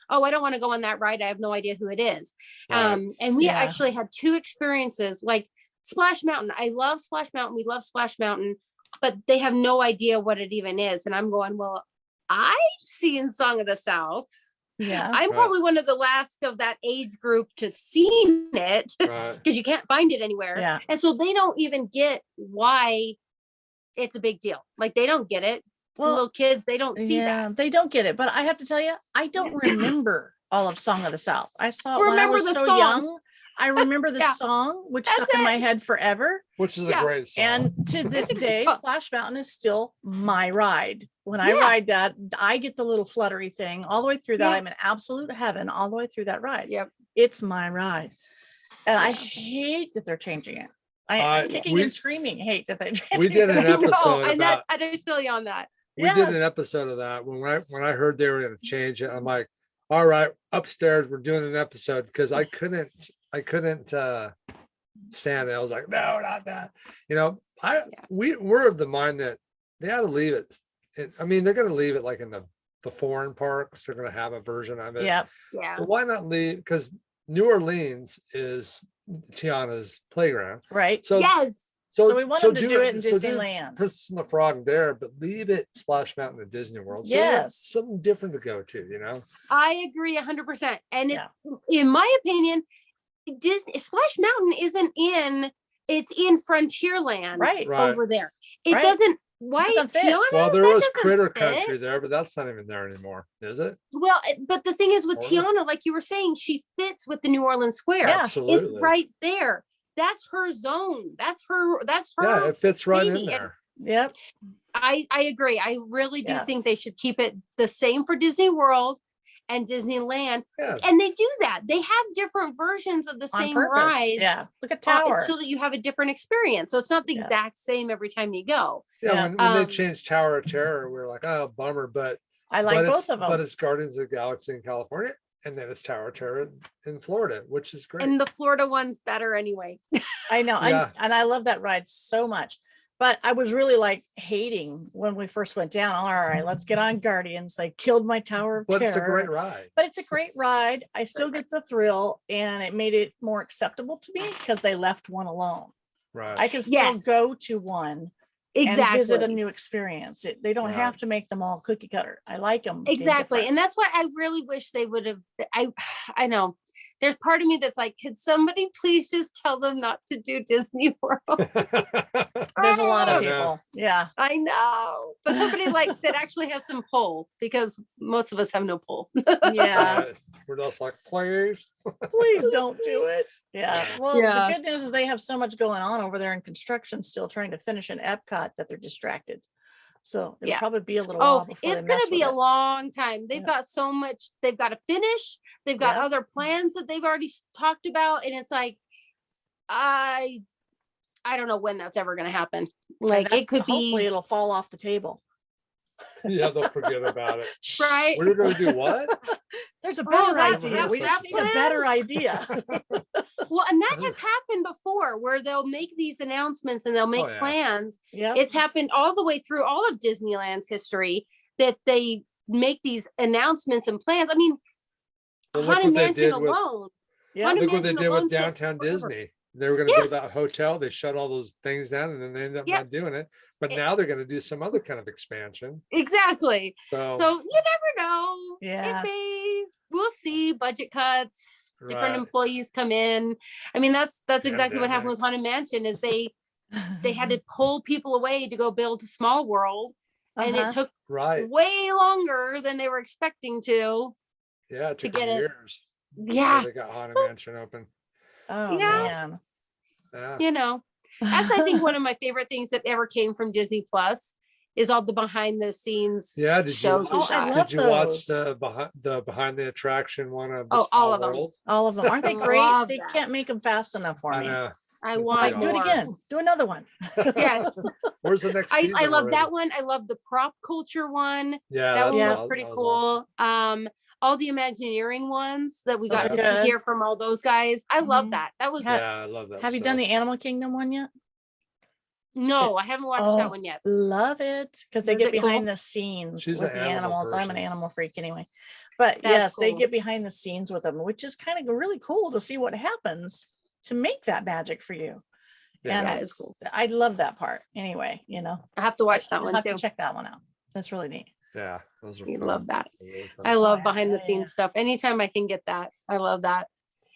oh, I don't want to go on that ride, I have no idea who it is. Right. And we Yeah. actually had 2 experiences, like Splash Mountain. I love Splash Mountain, we love Splash Mountain, but they have no idea what it even is. And I'm going, well, I've seen Song of the South. Yeah. I'm Right. probably one of the last of that age group to have seen it, Right. because you can't find it anywhere. Yeah. And so they don't even get why it's a big deal. Like they don't get it. The Well, little kids, they don't see that. they don't get it. But I have to tell you, I don't remember all of Song of the South. I saw it when I Remember was the so song. young. I remember the Yeah. song, which That's stuck in my it. head forever. Which is Yeah. a great song. And to this a good day, song. Splash Mountain is still my ride. When I Yeah. ride that, I get the little fluttery thing all the way through that. Yeah. I'm in absolute heaven all the way through that ride. Yep. It's my ride. And I hate that they're changing it. I'm kicking we- and screaming, hate that they we did an I know, episode and about, I didn't feel you on that. we did an Yes. episode of that when I heard they were going to change it. I'm like, all right, upstairs, we're doing an episode, because I couldn't stand it. I was like, no, not that. We're of the mind that they ought to leave it. I mean, they're going to leave it like in the foreign parks. They're going to have a version of it. Yeah. Yeah. But why not leave? Because New Orleans is Tiana's playground. Right. So Yes. So we want them to do it in so Disneyland. Princess and the Frog there, but leave it Splash Mountain at Disney World. So Yes. something different to go to. I agree 100%. And it's, in my opinion, Splash Mountain it's in Frontierland Right. Right. over there. It Right. doesn't, why Doesn't fit. Tiana? Well, there That was doesn't Critter fit. Country there, but that's not even there anymore, is it? Well, but the thing is with Or- Tiana, like you were saying, she fits with the New Orleans Square. Yeah. Absolutely. It's right there. That's her zone. That's her. Yeah, it fits right in baby. there. Yep. I agree. I really do Yeah. think they should keep it the same for Disney World and Disneyland. Yes. And they do that. They have different versions of the On same purpose. rides. Yeah. Look at Tower. So that you have a different experience. So it's not the Yeah. exact same every time you go. Yeah, Yeah. when they Um, changed Tower of Terror, we were like, oh, bummer, but I like both of but them. it's Guardians of the Galaxy in California, and then it's Tower of Terror in Florida, which is great. And the Florida one's better anyway. I know. Yeah. And I love that ride so much. But I was really like hating when we first went down. All right, let's get on Guardians. They killed my Tower of But Terror. it's a great ride. But it's a great ride. I still get the thrill, and it made it more acceptable to me because they left one alone. Right. I can still Yes. go to one and visit a Exactly. new experience. They don't Right. have to make them all cookie cutter. I like them. Exactly. And that's why I really wish they would have. I know there's part of me that's like, could somebody please just tell them not to do Disney World? there's a lot I of know. people. Yeah. I know, but somebody like that actually has some pull, because most of us have no pull. Yeah. Right. We're just like, please. Please don't do it. Yeah. Well, Yeah. the good news is they have so much going on over there in construction, still trying to finish an Epcot, that they're distracted. So it'll Yeah. probably be a little while Oh, before it's they going mess to be with a it. long time. They've Yeah. got so much they've got to finish. They've got Yeah. other plans that they've already talked about. And it's like, I don't know when that's ever going to happen. And Like it that's- could hopefully be it'll fall off the table. Yeah, they'll forget about it. right. We were going to do what? There's a Oh, better that- idea. that- We that just need a plan? better idea. Well, and that has happened before where they'll make these announcements and they'll make Oh, yeah. plans. Yeah. It's happened all the way through all of Disneyland's history that they make these announcements and plans. I mean, Well, look Haunted what they Mansion did with- alone. Yeah. Haunted Look what they Mansion did with alone took downtown forever. Disney. They were going to Yeah. build that hotel. They shut all those things down, and then they ended up Yep. not doing it. But It- now they're going to do some other kind of expansion. Exactly. So, So you never know. Yeah. We'll see budget cuts, different Right. employees come in. I mean, that's exactly what happened Pandemic. with Haunted Mansion is they had to pull people away to go build a Small World. And it took right. way longer than they were expecting to. Yeah, it to took get it. years. before Yeah. They got Haunted So- Mansion open. Oh Yeah. man. Yeah. You know, that's I think one of my favorite things that ever came from Disney Plus is all the behind the scenes. Yeah. Did you shows watch, Oh, I shot. love did you watch those. the behind the attraction one of the Oh, all Small of them. World? All of them. Aren't they I great? love They that. can't make them fast enough for I me. know. I That's want Like, do it more. again. Do another one. Yes. Where's the next I season? love already? that one. I love the prop culture one. Yeah, That one Yeah. was aw- pretty that was cool. awesome. All the Imagineering ones that we Those got are to good. hear from all those guys. I love Mhm. that. That was Ha- Yeah, I love that. Have you done stuff. the Animal Kingdom one yet? no, I haven't watched Oh, that one yet. Love it because they Is get it cool? behind the scenes She's with an the animal animals. I'm an person. animal freak anyway. But That's yes, they cool. get behind the scenes with them, which is kind of really cool to see what happens to make that magic for you. Yeah. And Yeah, it's it's cool. I love that part anyway, I have to watch that You'll one have too. to check that one out. That's really neat. Yeah, those are You fun. love that. They're really fun. I love yeah, behind the yeah, scenes stuff. Anytime I can get that, I love that.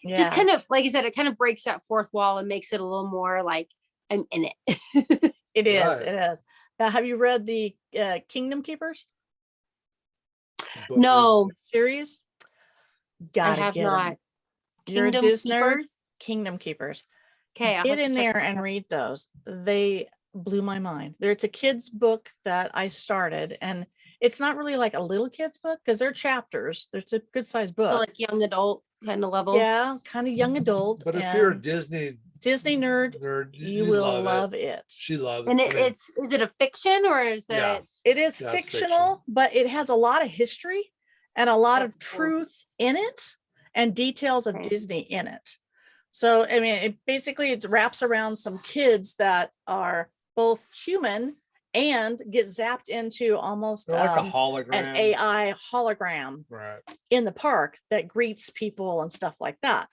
Yeah. Just kind of, like I said, it kind of breaks that fourth wall and makes it a little more like I'm in it. It is. Right. It is. Now, have you read the Kingdom Keepers But No, series? Gotta I have get 'em. not. You're a Kingdom Disney nerd? Keepers. Kingdom Keepers. Okay, I'll Get have to in check there that and out. read those. They blew my mind. It's a kid's book that I started, and it's not really like a little kid's book because they're chapters. There's a good sized So, book. like young adult kind of level. Yeah, kind of young adult. But if you're a and Disney Disney nerd, nerd, you will love love it. it. She loves And it. I mean, is it a fiction or is Yeah. it? It is Yeah, it's fictional, but it has a lot of history and a lot That's of cool. truth in it and details of Okay. Disney in it. So, I mean, it wraps around some kids that are both human and get zapped into almost they're like a an hologram. AI hologram Right. in the park that greets people and stuff like that.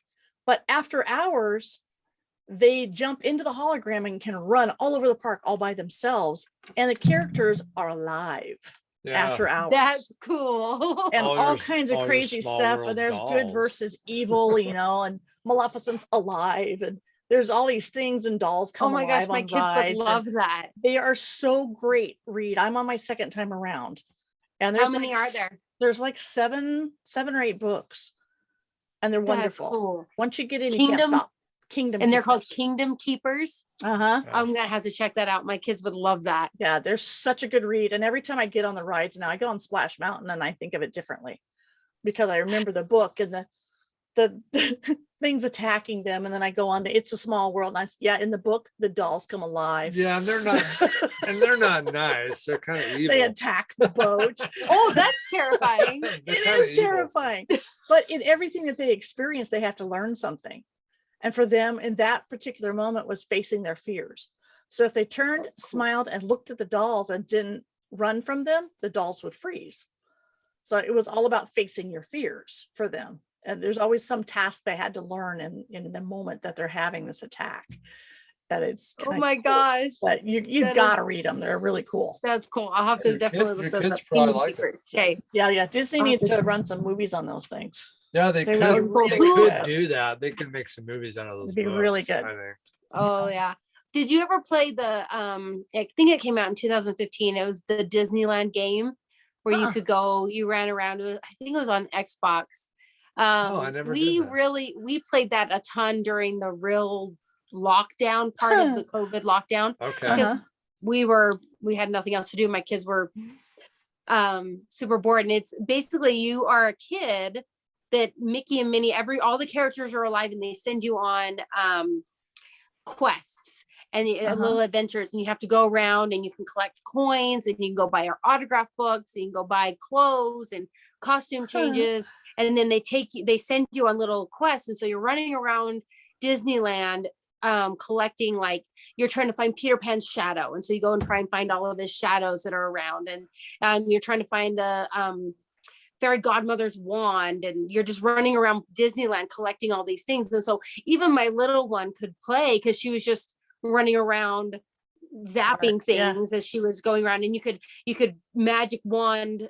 But after hours, they jump into the hologram and can run all over the park all by themselves. And the characters are alive Yeah. after hours. That's cool. And all all your- kinds of all your crazy Small stuff. World And there's dolls. good versus evil, and Maleficent's alive. And there's all these things and dolls Oh come my gosh, alive my on kids would rides. and love that. They are so great, Read. I'm on my second time around. And How there's many like are there? There's like seven or eight books. And they're That's wonderful. cool. Once you get in, you can't Kingdom- stop. Kingdom. And they're called Keepers. Kingdom Keepers. Uh-huh. Yeah. I'm gonna have to check that out. My kids would love that. Yeah, they're such a good read. And every time I get on the rides now, I go on Splash Mountain and I think of it differently because I remember the book and the things attacking them. And then I go on to It's a Small World. And in the book, the dolls come alive. Yeah, and they're not nice. They're kind of evil. They attack the boat. Oh, that's terrifying. They're It kinda is evil. terrifying. But in everything that they experience, they have to learn something. And for them, in that particular moment, was facing their fears. So if they turned, smiled, and looked at the dolls and didn't run from them, the dolls would freeze. So it was all about facing your fears for them. And there's always some task they had to learn in the moment that they're having this attack. That it's Oh kinda my cool. gosh. But you've That got to is- read them. They're really cool. That's cool. I'll have to Your definitely kids- look your those kids up. probably Kingdom like it. Keepers. Okay. Yeah. Disney I'll needs have to to- run some movies on those things. Yeah, they could. That would be cool. They Who- could do that. They could make some movies out of those. It'd be really books, good. I think. Oh yeah. Did you ever play the I think it came out in 2015. It was the Disneyland game where you Uh-uh. could go, you ran around with, I think it was on Xbox. I never We did that. we played that a ton during the real lockdown part of the COVID lockdown. Okay. Because we had nothing else to do. My kids were super bored. And it's basically you are a kid that Mickey and Minnie, all the characters are alive and they send you on quests and little adventures, and you have to go around and you can collect coins and you can go buy our autograph books and you can go buy clothes and costume changes. And then they send you on little quests. And so you're running around Disneyland collecting, like you're trying to find Peter Pan's shadow. And so you go and try and find all of his shadows that are around. And you're trying to find the fairy godmother's wand, and you're just running around Disneyland collecting all these things. And so even my little one could play because she was just running around zapping things as she was going around, and you could magic wand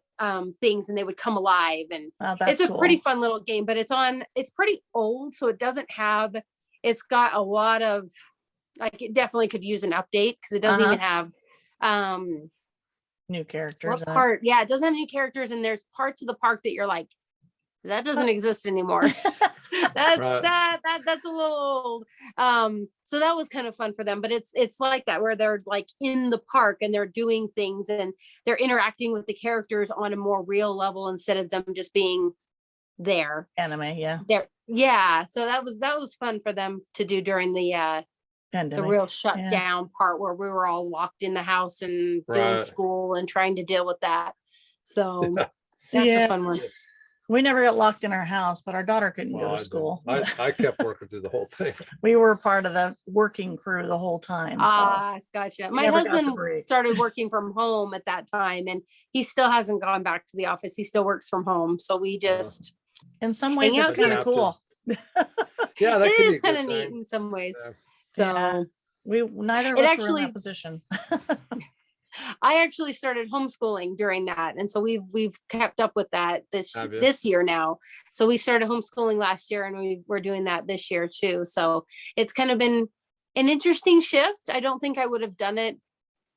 things and they would come alive. And it's a pretty fun little game, but it's pretty old, so it's got a lot of, like, it definitely could use an update because it doesn't even have new characters. It doesn't have new characters, and there's parts of the park that you're like, that doesn't exist anymore. That's a little old. So that was kind of fun for them, but it's like that, where they're like in the park and they're doing things and they're interacting with the characters on a more real level instead of them just being there. Anime, yeah. So that was fun for them to do during the pandemic, the real shutdown part where we were all locked in the house and doing school and trying to deal with that. So that's a fun one. We never got locked in our house, but our daughter couldn't go to school. I kept working through the whole thing. We were part of the working crew the whole time. Gotcha. My husband started working from home at that time, and he still hasn't gone back to the office. He still works from home. So we just, in some ways, it's kind of cool. Yeah, it is kind of neat in some ways. So neither of us were in that position. I actually started homeschooling during that, and so we've kept up with that this year now. So we started homeschooling last year, and we're doing that this year too. So it's kind of been an interesting shift. I don't think I would have done it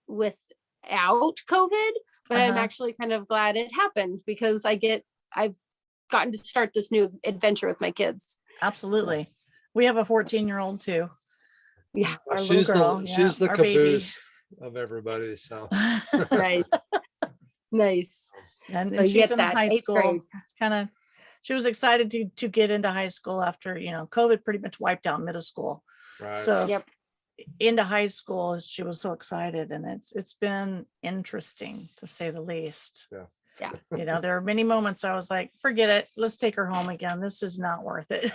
without COVID, but I'm actually kind of glad it happened because I've gotten to start this new adventure with my kids. Absolutely. We have a 14-year-old too. Yeah, our little girl. She's the caboose of everybody. So nice. And she's in high school. She was excited to get into high school after, COVID pretty much wiped out middle school. Right. So into high school, she was so excited, and it's been interesting to say the least. Yeah. There are many moments I was like, forget it. Let's take her home again. This is not worth it.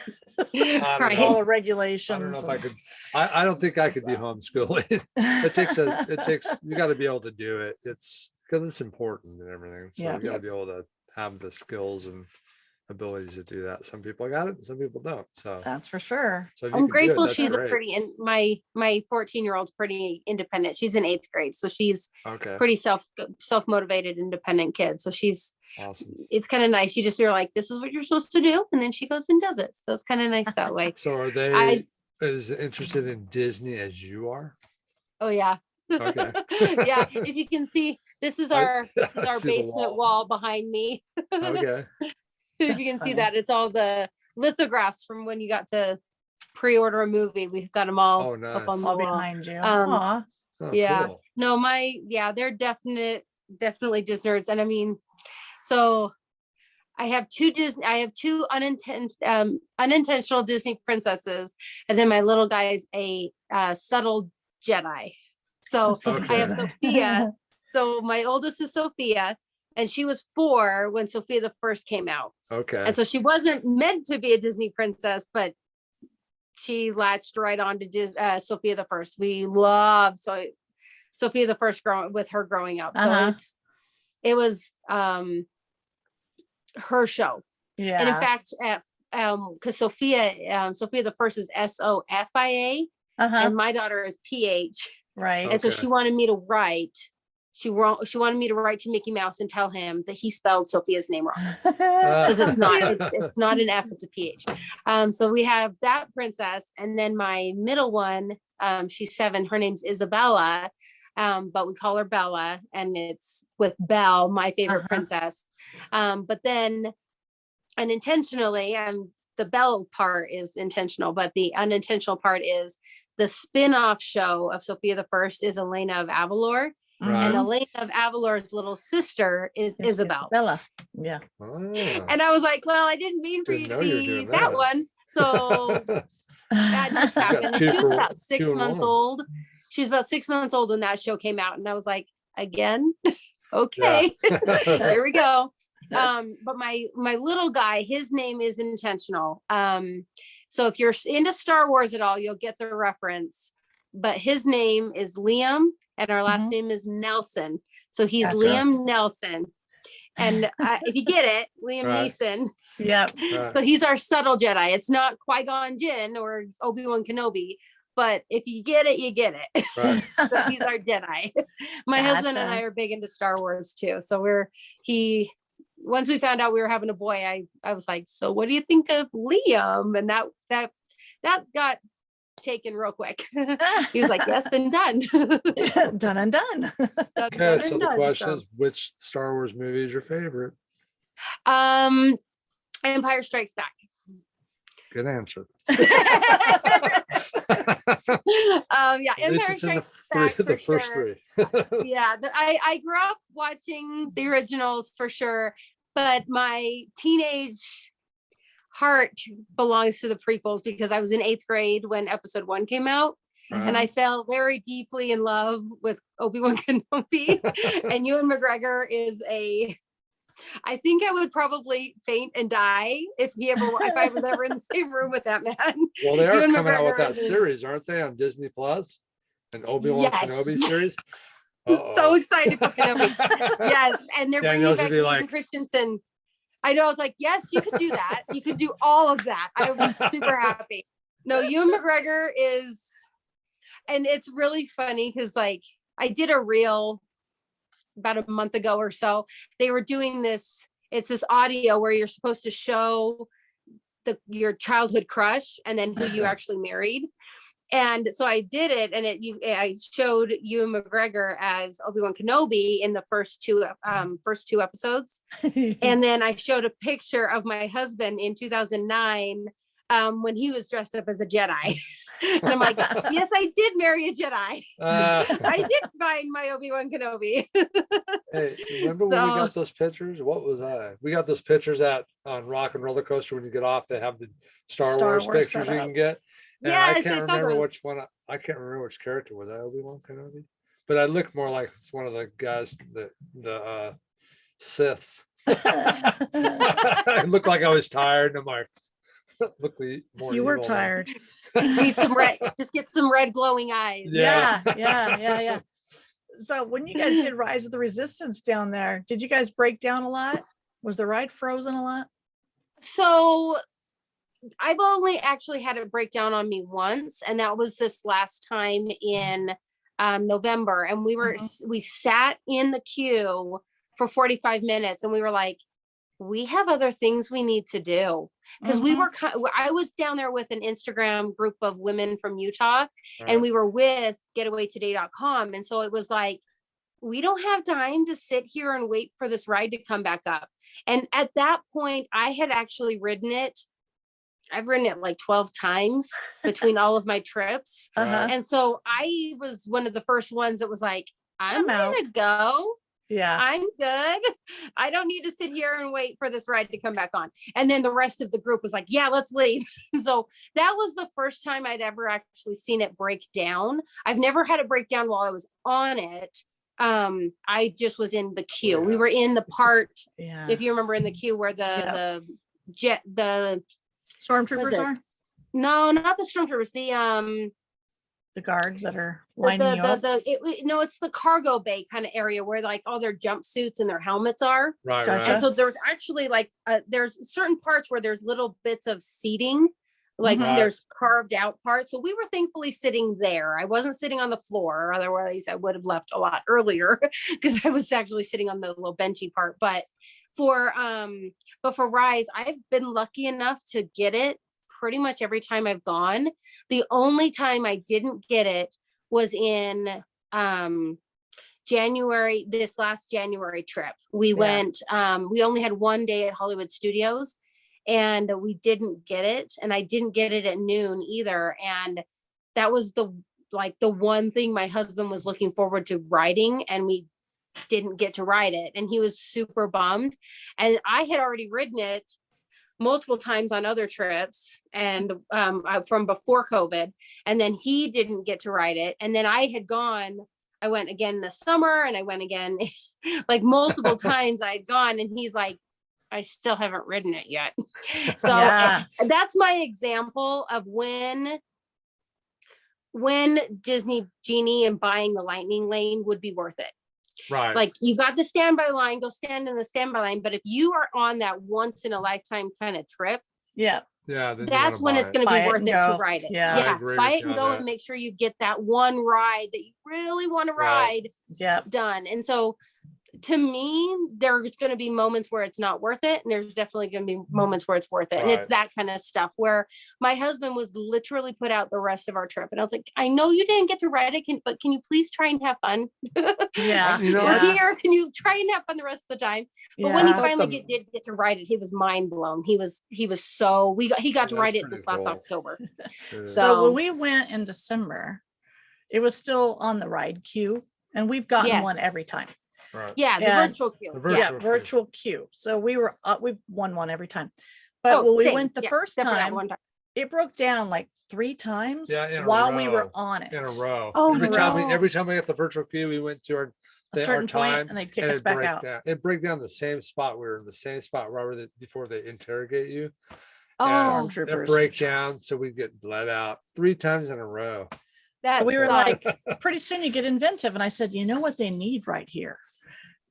All the regulations. I don't know if I could. I don't think I could do homeschooling. It takes. You got to be able to do it. It's because it's important and everything. So you got to be able to have the skills and abilities to do that. Some people got it, some people don't. So that's for sure. So I'm grateful she's and my 14-year-old's pretty independent. She's in 8th grade, so she's pretty self-motivated, independent kid. So she's awesome. It's kind of nice. You're like, this is what you're supposed to do, and then she goes and does it. So it's kind of nice that way. So are they as interested in Disney as you are? Oh yeah. Okay. Yeah, if you can see, this is our basement wall behind me. Okay. If you can see that, it's all the lithographs from when you got to pre-order a movie. We've got them all up on the wall behind you. Cool. No, they're definitely Disney nerds. And I mean, so I have two unintentional Disney princesses, and then my little guy is a subtle Jedi. So I have Sophia. So my oldest is Sophia, and she was 4 when Sophia the First came out. Okay. And so she wasn't meant to be a Disney princess, but she latched right on to Sophia the First. We love Sophia the First growing up. So it was her show. Yeah. And in fact, because Sophia the First is Sofia, and my daughter is PH. Right. And so she wanted me to write. She wanted me to write to Mickey Mouse and tell him that he spelled Sophia's name wrong, because it's not an F, it's a PH. So we have that princess, and then my middle one, she's 7. Her name's Isabella, but we call her Bella, and it's with Belle, my favorite princess. But then unintentionally, the Belle part is intentional, but the unintentional part is the spin-off show of Sophia the First is Elena of Avalor. Right. And Elena of Avalor's little sister is Isabella. Yeah. Oh. And I was like, well, I didn't mean for you to be that one. So that just happened. She was about 6 months old. She was about 6 months old when that show came out. And I was like, again? Okay. Here we go. But my little guy, his name is intentional. So if you're into Star Wars at all, you'll get the reference. But his name is Liam, and our last name is Nelson. So he's Liam Nelson. And if you get it, Liam Right. Neeson. Yep. Right. So he's our subtle Jedi. It's not Qui-Gon Jinn or Obi-Wan Kenobi, but if you get it, you get it. Right. So he's our Jedi. My husband and I Gotcha. are big into Star Wars too. So once we found out we were having a boy, I was like, so what do you think of Liam? And that got taken real quick. He was like, yes, and done. Done and done. Done Okay, and so the done. question So, is, which Star Wars movie is your favorite? Empire Strikes Back. Good answer. Yeah, At least Empire it's in the Strikes Back the for first sure. three. Yeah, I grew up watching the originals for sure, but my teenage heart belongs to the prequels because I was in 8th grade when episode 1 came out. And I fell very deeply in love with Obi-Wan Kenobi. And Ewan McGregor is I think I would probably faint and die if I was ever in the same room with that man. Well, they are Ewan coming out with McGregor that is- series, aren't they, on Disney Plus? An Obi-Wan Yes. Kenobi series. So excited for Kenobi. Yes, and they're Danielle's bringing gonna back be Hayden Christensen. I know. I was like, yes, you could do that. You could do all of that. I would be super happy. No, Ewan McGregor is, and it's really funny because like I did a reel about a month ago or so. They were doing this. It's this audio where you're supposed to show your childhood crush and then who you actually married. And so I did it, and I showed Ewan McGregor as Obi-Wan Kenobi in the first two episodes, and then I showed a picture of my husband in 2009 when he was dressed up as a Jedi, and I'm like, yes, I did marry a Jedi. I did find my Obi-Wan Kenobi. Hey, remember when we got those pictures? What was I? We got those pictures on Rock and Roller Coaster. When you get off, they have the Star Wars pictures you setup. can get. And Yes, I can't I saw remember those. which one. I can't remember which character was I. Obi-Wan Kenobi, but I look more like it's one of the guys, the Siths. I looked like I was tired, and I'm like, look more. You were evil than- tired. Need some red. Just get some red glowing eyes. Yeah. Yeah. So when you guys did Rise of the Resistance down there, did you guys break down a lot? Was the ride frozen a lot? So I've only actually had it break down on me once, and that was this last time in November. And we sat in the queue for 45 minutes, and we were like, we have other things we need to do because I was down there with an Instagram group of women from Utah, and we were with getawaytoday.com, and so it was like, we don't have time to sit here and wait for this ride to come back up. And at that point, I had actually ridden it. I've ridden it like 12 times between all of my trips. And so I was one of the first ones that was like, I'm gonna go. Yeah. I'm good. I don't need to sit here and wait for this ride to come back on. And then the rest of the group was like, yeah, let's leave. So that was the first time I'd ever actually seen it break down. I've never had it break down while I was on it. I just was in the queue. We were in the part, if you remember, in the queue where the stormtroopers are? No, not the stormtroopers. The guards that are lining you up. No, it's the cargo bay kind of area where like all their jumpsuits and their helmets are. Right. Gotcha. And so there's actually like there's certain parts where there's little bits of seating, like there's carved out parts. So we were thankfully sitting there. I wasn't sitting on the floor, otherwise I would have left a lot earlier because I was actually sitting on the little benchy part. But for Rise, I've been lucky enough to get it pretty much every time I've gone. The only time I didn't get it was in January, this last January trip. We went, we only had one day at Hollywood Studios and we didn't get it. And I didn't get it at noon either. And that was the one thing my husband was looking forward to riding, and we didn't get to ride it. And he was super bummed. And I had already ridden it multiple times on other trips and from before COVID, and then he didn't get to ride it. And then I went again this summer, and I went again like multiple times I had gone, and he's like, I still haven't ridden it yet. So that's my example of when Disney Genie and buying the Lightning Lane would be worth it. Right. Like you got the standby line, go stand in the standby line. But if you are on that once in a lifetime kind of trip, Yeah. Yeah. Then you that's wanna when buy it's it. going to Buy be it worth and it to go. ride it. Yeah. I Yeah, agree buy with it you and on go that. and make sure you get that one ride that you really want to Right. ride Yep. done. And so to me, there's going to be moments where it's not worth it. And there's definitely going to be moments where it's worth it. And it's Right. that kind of stuff where my husband was literally put out the rest of our trip. And I was like, I know you didn't get to ride it, but can you please try and have fun? Yeah. You know, We're Yeah. here. Can you try and have fun the rest of the time? But when Yeah. he finally did get to ride it, he was mind blown. He was so he got to That's ride it pretty this last cool. October. Yeah. So when So we went in December, it was still on the ride queue, and we've gotten one yes, every time. Right. yeah, the And virtual queue. the Yeah. Yeah, virtual queue. So we've won one every time. But Oh, when we same. went the Yeah, first except for that time, one time. it broke down like 3 times Yeah, in a while we were row. on it. In a row. Oh, every no. time we got the virtual queue, we went to our A certain point, and they'd kick us it'd back break out. down. It break down the same spot. We were in the same spot right before they interrogate you. Oh, Stormtroopers. It break down, so we get let out 3 times in a row. that So we were sucks. like, pretty soon you get inventive. And I said, you know what they need right here?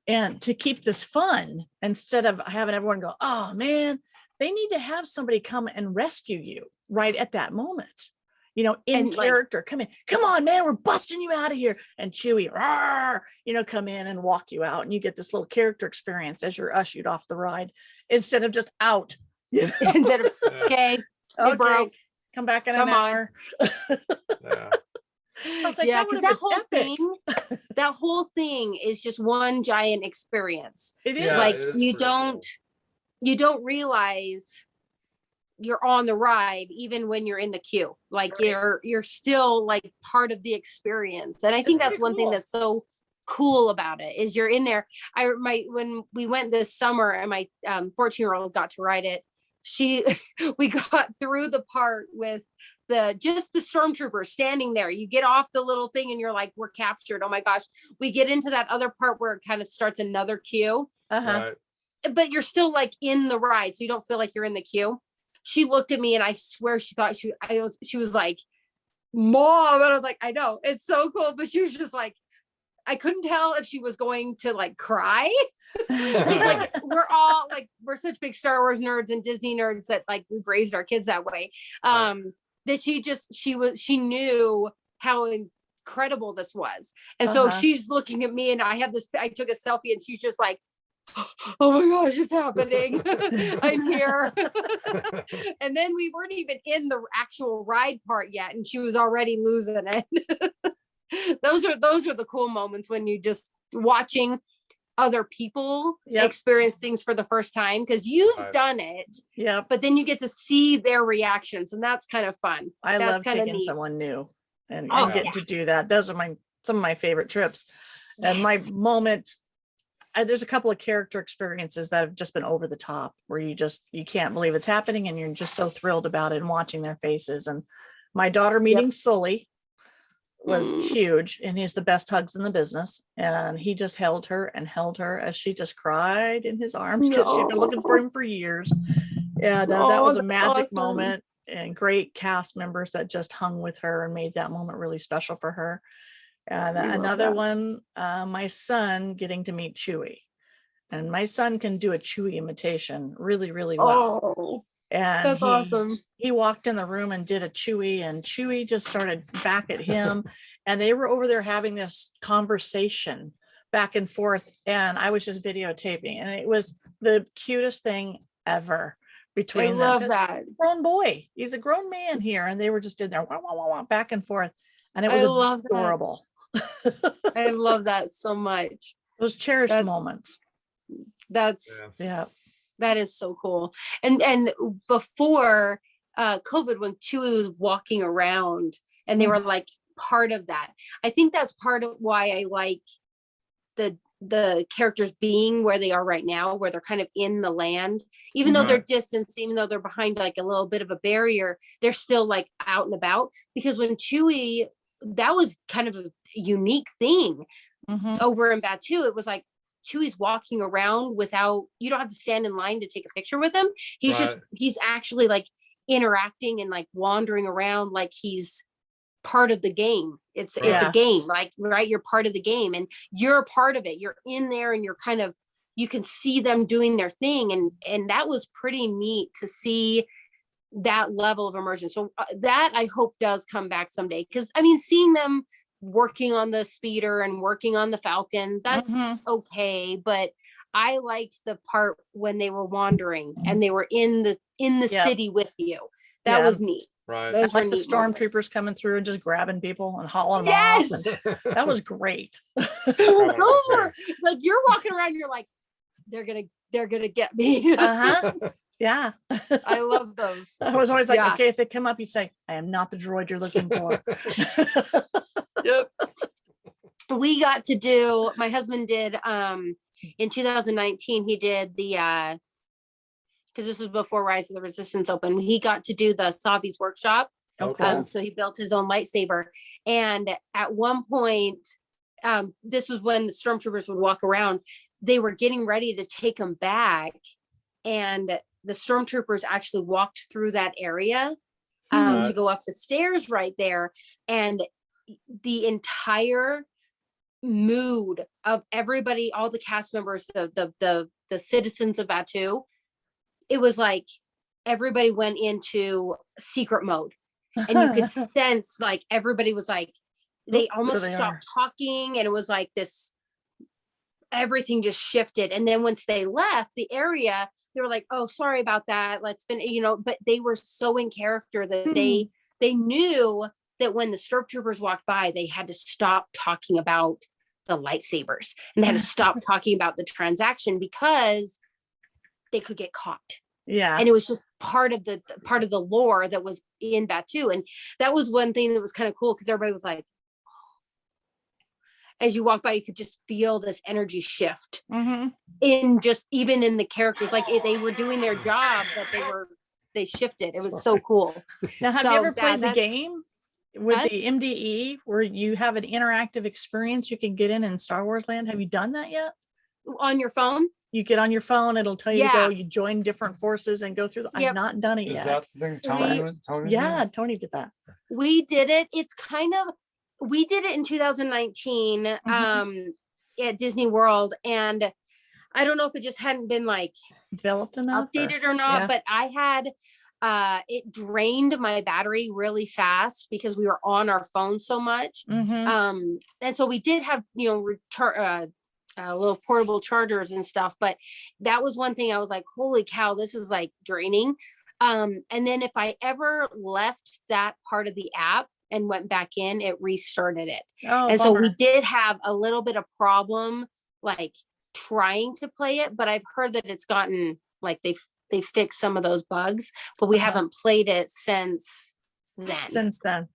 And to keep this fun, instead of having everyone go, oh man, they need to have somebody come and rescue you right at that moment. You know, in And, like- character, come in, come on, man, we're busting you out of here. And Chewie, "Rawr," you know, come in and walk you out. And you get this little character experience as you're ushered off the ride instead of just out. You know? Instead of Yeah. okay, Okay, broke. come back in Come an on. hour. Yeah. I was like, yeah, that because would've that been whole epic. thing, that whole thing is just one giant experience. It is. Yeah, Like it is you pretty don't realize you're on the ride even when you're in the queue. Like Right. you're still like part of the experience. And I think It's that's pretty one thing cool. that's so cool about it is you're in there. When we went this summer and my 14-year-old got to ride it, we got through the part with just the stormtroopers standing there. You get off the little thing and you're like, we're captured. Oh my gosh. We get into that other part where it kind of starts another queue, Uh-huh. Right. but you're still like in the ride. So you don't feel like you're in the queue. She looked at me and I swear she thought she was like, Mom. And I was like, I know, it's so cool. But she was just like, I couldn't tell if she was going to like cry. Like we're such big Star Wars nerds and Disney nerds that like we've raised our kids that way. That she knew how incredible this was. And so Uh-huh. she's looking at me and I took a selfie and she's just like, oh my gosh, it's happening. I'm here. And then we weren't even in the actual ride part yet and she was already losing it. Those are the cool moments when you just watching other people Yep. experience things for the first time because you've Right. done it, Yep. but then you get to see their reactions and that's kind of fun. I That's love kinda taking neat. someone new and Oh, getting yeah. to do that. Those are some of my favorite trips. And my Yes. moment, there's a couple of character experiences that have just been over the top where you can't believe it's happening and you're just so thrilled about it and watching their faces. And my daughter meeting Sully was huge, and he's the best hugs in the business. And he just held her as she just cried in his arms because she'd been looking for him for years. And that was a that's magic awesome. moment, and great cast members that just hung with her and made that moment really special for her. And We love another that. one, my son getting to meet Chewie. And my son can do a Chewie imitation really, really well. Oh, And that's awesome. he walked in the room and did a Chewie, and Chewie just started back at him. And they were over there having this conversation back and forth. And I was just videotaping, and it was the cutest thing ever between I them. love 'Cause that. grown boy, he's a grown man here, and they were just in there wah, wah, wah, wah, back and forth. And it I was love that. adorable. I love that so much. Those cherished That's- moments. That's Yeah. Yeah. that is so cool. And before COVID, when Chewie was walking around and they were like part of that, I think that's part of why I like the characters being where they are right now, where they're kind of in the land, even though they're Right. distant, even though they're behind like a little bit of a barrier, they're still like out and about. Because when Chewie, that was kind of a unique thing Mhm. over in Batu. It was like Chewie's walking around without, you don't have to stand in line to take a picture with him. He's actually like interacting and like wandering around like he's part of the game. It's Right. a game, like, right? You're part of the game and you're a part of it. You're in there and you're kind of, you can see them doing their thing. And that was pretty neat to see that level of immersion. So that I hope does come back someday. Cause I mean, seeing them working on the speeder and working on the Falcon, that's Mhm. okay. But I liked the part when they were wandering and they were in the Yep. city with you. That Yeah. was neat. Right. Those I like were the neat moments. stormtroopers coming through and just grabbing people and hauling them Yes. off. And that was great. Those were like, you're walking around, you're like, they're gonna get me. Uh-huh. Yeah. I love those. I was always like, Yeah. okay, if they come up, you say, I am not the droid you're looking for. Yep. We got to do, my husband did in 2019, he did the because this was before Rise of the Resistance opened. He got to do the Savi's workshop. Okay. So he built his own lightsaber. And at one point, this was when the stormtroopers would walk around, they were getting ready to take him back. And the stormtroopers actually walked through that area to go up the stairs right there. And the entire mood of everybody, all the cast members, the citizens of Batu, it was like everybody went into secret mode. And you could sense like everybody was like, they almost stopped talking, and it was like this, everything just shifted. And then once they left the area, they were like, oh, sorry about that, let's finish, but they were so in character that they knew that when the stormtroopers walked by, they had to stop talking about the lightsabers and they had to stop talking about the transaction because they could get caught. Yeah. And it was just part of the lore that was in Batu. And that was one thing that was kind of cool, because everybody was like, as you walk by, you could just feel this energy shift in just, even in the characters, like they were doing their job, but they shifted. It was so cool. Now, have you ever played the game with the MDE where you have an interactive experience you can get in Star Wars Land? Have you done that yet? On your phone? You get on your phone, it'll tell you to go, you join different forces and go through. I've not done it yet. Is that the thing Tony Yeah, did? Tony did that. We did it. It's kind of, we did it in 2019 at Disney World. And I don't know if it just hadn't been like developed enough, updated or not, but I had, it drained my battery really fast because we were on our phone so much. And so we did have, little portable chargers and stuff, but that was one thing I was like, holy cow, this is like draining. And then if I ever left that part of the app and went back in, it restarted it. And so we did have a little bit of problem, like trying to play it, but I've heard that it's gotten like they fixed some of those bugs, but we haven't played it since then.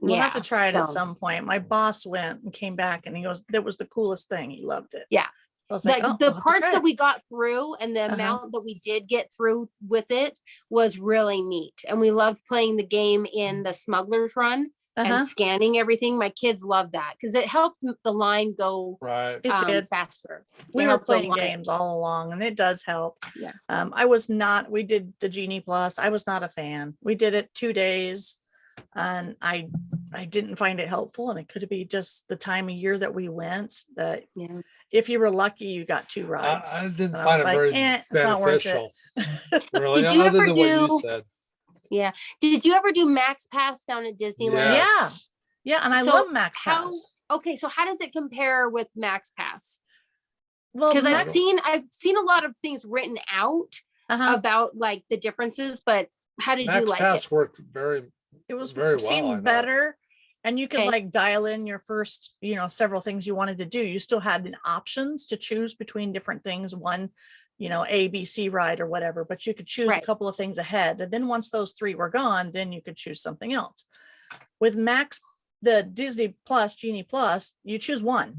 We'll have to try it at some point. My boss went and came back and he goes, that was the coolest thing. He loved it. Yeah. I was like, the parts that we got through and the amount that we did get through with it was really neat. And we loved playing the game in the Smuggler's Run and scanning everything. My kids loved that because it helped the line go it did faster. We were playing games all along and it does help. Yeah. We did the Genie Plus. I was not a fan. We did it 2 days and I didn't find it helpful, and it could be just the time of year that we went, that if you were lucky, you got 2 rides. I didn't find it very beneficial. Really, did you other ever than what you said. Yeah. Did you ever do Max Pass down at Disneyland? Yes. Yeah. And I love Max Pass. Okay. So how does it compare with Max Pass? Well, because I've seen a lot of things written out about like the differences, but how did you like it? Max Pass worked very well. Seemed better. And you could like dial in your first, several things you wanted to do. You still had options to choose between different things. One, A, B, C ride or whatever, but you could choose a couple of things ahead. And then once those 3 were gone, then you could choose something else. With the Disney Plus, Genie Plus, you choose 1.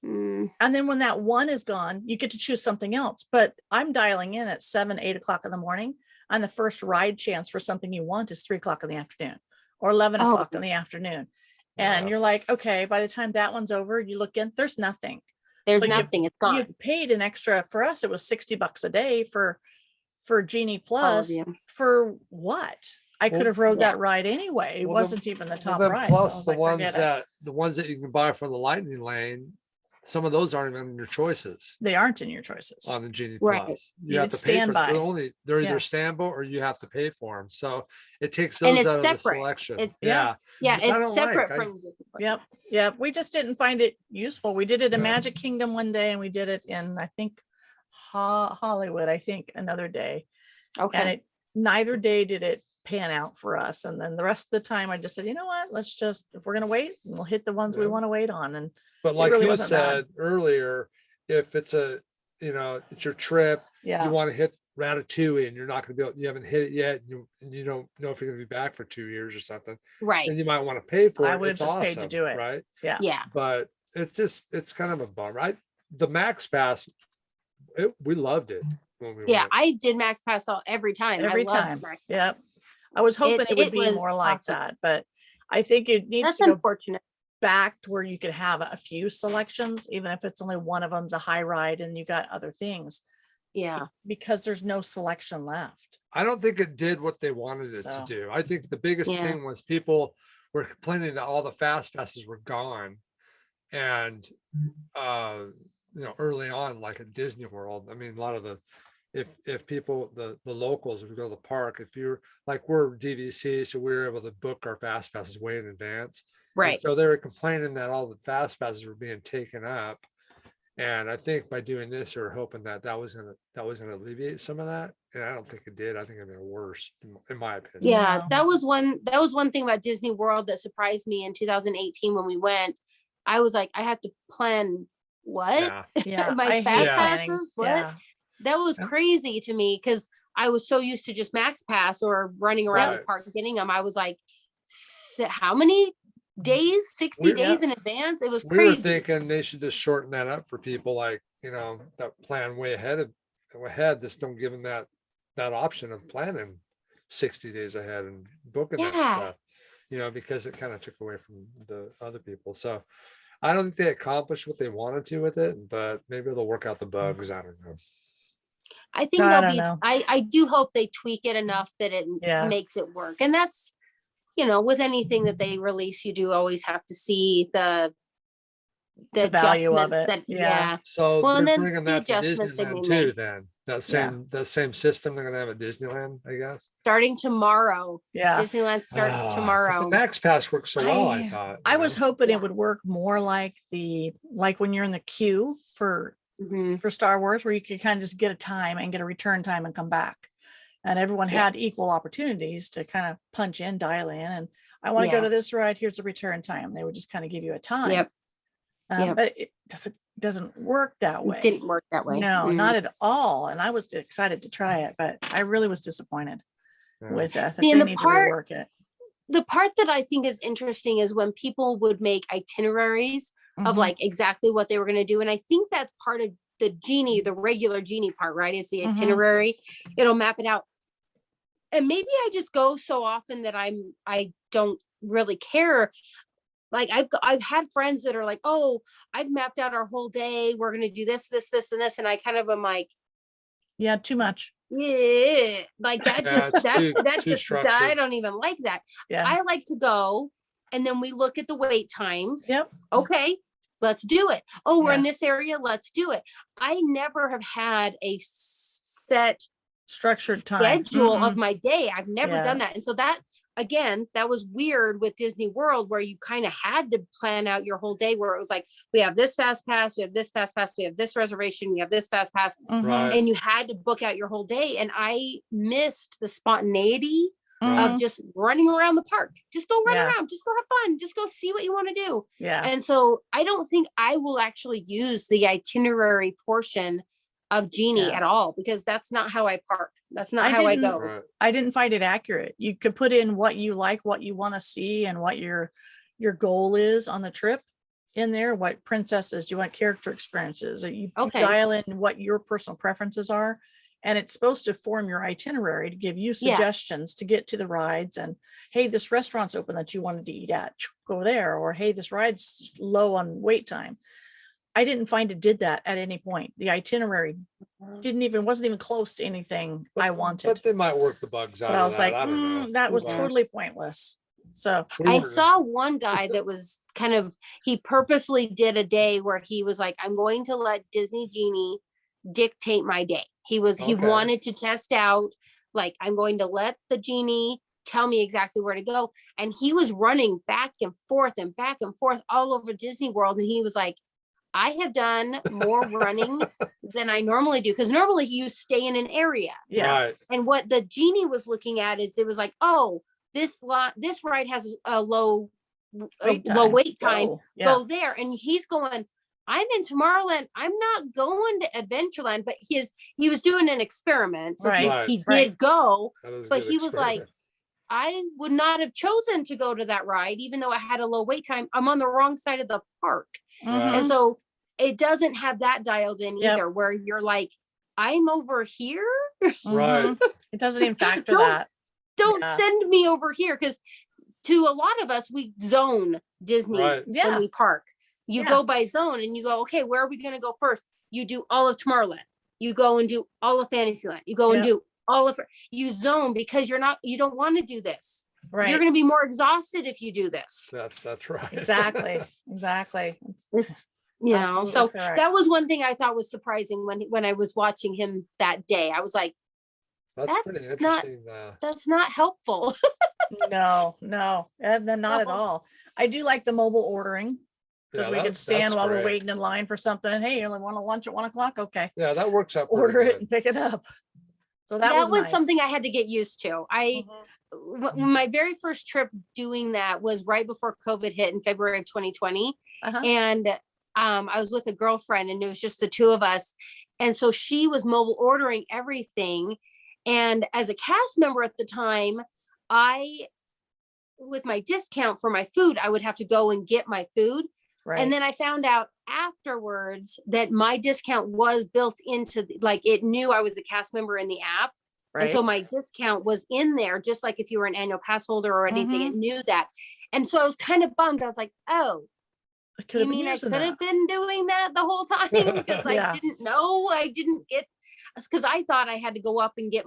And then when that 1 is gone, you get to choose something else. But I'm dialing in at 7, 8 o'clock in the morning. And the first ride chance for something you want is 3 o'clock in the afternoon or 11 o'clock in the afternoon. And you're like, okay, by the time that one's over, you look in, there's nothing. There's nothing. It's gone. You paid an extra, for us, it was $60 a day for Genie Plus for what? I could Well, have rode yeah. that ride anyway. It Well, then- wasn't even the Well, top then ride. So I plus was the like, ones forget it. that you can buy from the Lightning Lane, some of those aren't even your choices They aren't in your choices. on the Genie Right. Plus. You You have need to pay for standby. they're Yeah. either standby or you have to pay for them. So it takes And those it's out of the separate. selection. It's- Yeah. Yeah, Which I it's don't like. separate I- from Disney Plus. Yep. Yep. We just didn't find it useful. We did it in Yeah. Magic Kingdom one day and we did it in, I think, Hollywood, I think another day. Okay. And neither day did it pan out for us. And then the rest of the time I just said, you know what, let's just, if we're going to wait, we'll hit the ones we Yeah. want to wait on. And But like really you wasn't bad. said earlier, if it's it's your trip, yeah, you want to hit Ratatouille and you're not going to be able, you haven't hit it yet, and you don't know if you're going to be back for 2 years or something, Right. and you might want to pay for it. I would have It's just paid awesome, to do it. right? yeah. Yeah. But it's kind of a bummer. The Max Pass, we loved it when we Yeah. went. I did Max Pass every time. Every I loved time. Max. Yep. I was hoping it would it be was more like awesome. that, but I think it needs That's to go unfortunate. back to where you could have a few selections, even if it's only one of them's a high ride and you got other things, Yeah. because there's no selection left. I don't think it did what they wanted it to So. do. I think the biggest Yeah. thing was people were complaining that all the fast passes were gone. And early on, like at Disney World, I mean, a lot of if people, the locals, if we go to the park, if you're like, we're DVC, so we were able to book our fast passes way in advance. And Right. so they were complaining that all the fast passes were being taken up. And I think by doing this, they're hoping that was gonna alleviate some of that. And I don't think it did. I think it made it worse, in my opinion. Yeah. No. That was one thing about Disney World that surprised me in 2018 when we went. I was like, I have to plan what? Yeah. Yeah. My I hate fast planning. passes? What? Yeah. That was Yeah. crazy to me because I was so used to just Max Pass or running around the Right. park getting them. I was like, how many days? 60 We- days in advance? It was We were crazy. thinking they should just shorten that up for people like, that plan way ahead. Just don't give them that option of planning 60 days ahead and booking that Yeah. stuff, because it kind of took away from the other people. So I don't think they accomplished what they wanted to with it, but maybe they'll work out the bugs. I don't know. I think I they'll don't be, know. I do hope they tweak it enough that it Yeah. makes it work. And that's, with anything that they release, you do always have to see the The value of adjustments it. that, Yeah. yeah. So Well, and they're then bringing the that to adjustments they may Disneyland too, make. then. That Yeah. same system they're gonna have at Disneyland, I guess. Starting tomorrow. Yeah. Disneyland starts 'Cause tomorrow. The Max Pass works so well, I I- thought. I was hoping Yeah. it would work more like when you're in the queue for Mhm. Star Wars, where you could kind of just get a time and get a return time and come back. And everyone Yeah. had equal opportunities to kind of punch in, dial in, and I want to go Yeah. to this ride. Here's a return time. They would just kind of give you a time. Yep. Yep. But it doesn't work that way. It didn't work that way. No, Mm. not at all. And I was excited to try it, but I really was disappointed Yeah. with that. See, They and the need to part- rework it. The part that I think is interesting is when people would make itineraries of Mhm. like exactly what they were going to do. And I think that's part of the regular Genie part, right? Is the Mhm. itinerary. It'll map it out. And maybe I just go so often that I don't really care. Like I've had friends that are like, oh, I've mapped out our whole day. We're going to do this, this, this, and this. And I kind of am like, Yeah, too much. yeah, like that Yeah, just, it's that, too that's just, structured. I don't even like that. Yeah. I like to go and then we look at the wait times. Yep. Okay, let's do it. Oh, we're in Yeah. this area. Let's do it. I never have had a set Structured time. schedule Mhm. of my day. I've never Yeah. done that. And so that, again, that was weird with Disney World where you kind of had to plan out your whole day where it was like, we have this fast pass, we have this fast pass, we have this reservation, we have this fast pass. Mhm. Right. And you had to book out your whole day. And I missed the spontaneity Mhm. of just running around the park. Just go run Yeah. around, just go have fun, just go see what you want to do. Yeah. And so I don't think I will actually use the itinerary portion of Genie Yeah. at all because that's not how I park. That's not I how I didn't- go. Right. I didn't find it accurate. You could put in what you like, what you want to see, and what your goal is on the trip in there. What princesses do you want? Character experiences. Or you Okay. dial in what your personal preferences are, and it's supposed to form your itinerary to give you Yeah. suggestions to get to the rides. And hey, this restaurant's open that you wanted to eat at. Go there. Or hey, this ride's low on wait time. I didn't find it did that at any point. The itinerary wasn't even close to anything I wanted. But they might work the bugs out But of I was like, I don't know. that was Yeah. totally pointless. So What do you I want to do? saw one guy that was he purposely did a day where he was like, I'm going to let Disney Genie dictate my day. He Okay. wanted to test out, like, I'm going to let the Genie tell me exactly where to go. And he was running back and forth all over Disney World. And he was like, I have done more running than I normally do. Because normally you stay in an area. yeah, Right. And what the Genie was looking at is it was like, oh, this ride has a low wait time. Go. Yeah. Go there. And he's going, I'm in Tomorrowland. I'm not going to Adventureland. But he was doing an experiment. So Right. he did Right. go, That is a but good he was like, experiment. I would not have chosen to go to that ride, even though I had a low wait time. I'm on the wrong side of the park. Mhm. And so it doesn't have that dialed in Yep. either, where you're like, I'm over here. Right. Mhm. It doesn't even factor Don't that. don't Yeah. send me over here, because to a lot of us, we zone Disney Right. Yeah. when we park. You Yeah. go by zone and you go, okay, where are we going to go first? You do all of Tomorrowland. You go and do all of Fantasyland. You go and Yep. do all of you zone, because you don't want to do this. Right. You're going to be more exhausted if you do this. That's right. Exactly. Exactly. You know, Absolutely so correct. that was one thing I thought was surprising when I was watching him that day. I was like, That's That's pretty not- interesting. that's not helpful. No, and then not at No. all. I do like the mobile ordering because Yeah, we could that's stand while we're great. waiting in line for something. Hey, you only want a lunch at 1:00? Okay, Yeah, that works out. order pretty it good. and pick it up. So That was was nice. something I had to get used to. Mhm. My very first trip doing that was right before COVID hit in February of 2020. Uh-huh. And I was with a girlfriend and it was just the two of us. And so she was mobile ordering everything. And as a cast member at the time, with my discount for my food, I would have to go and get my food. Right. And then I found out afterwards that my discount was built into, like, it knew I was a cast member in the app. right. And so my discount was in there, just like if you were an annual pass holder or anything, it knew that. And so I was kind of bummed. I was like, oh, I could you have been mean I using could that. have been doing that the whole time? Because Yeah. I didn't know, I didn't get, because I thought I had to go up and get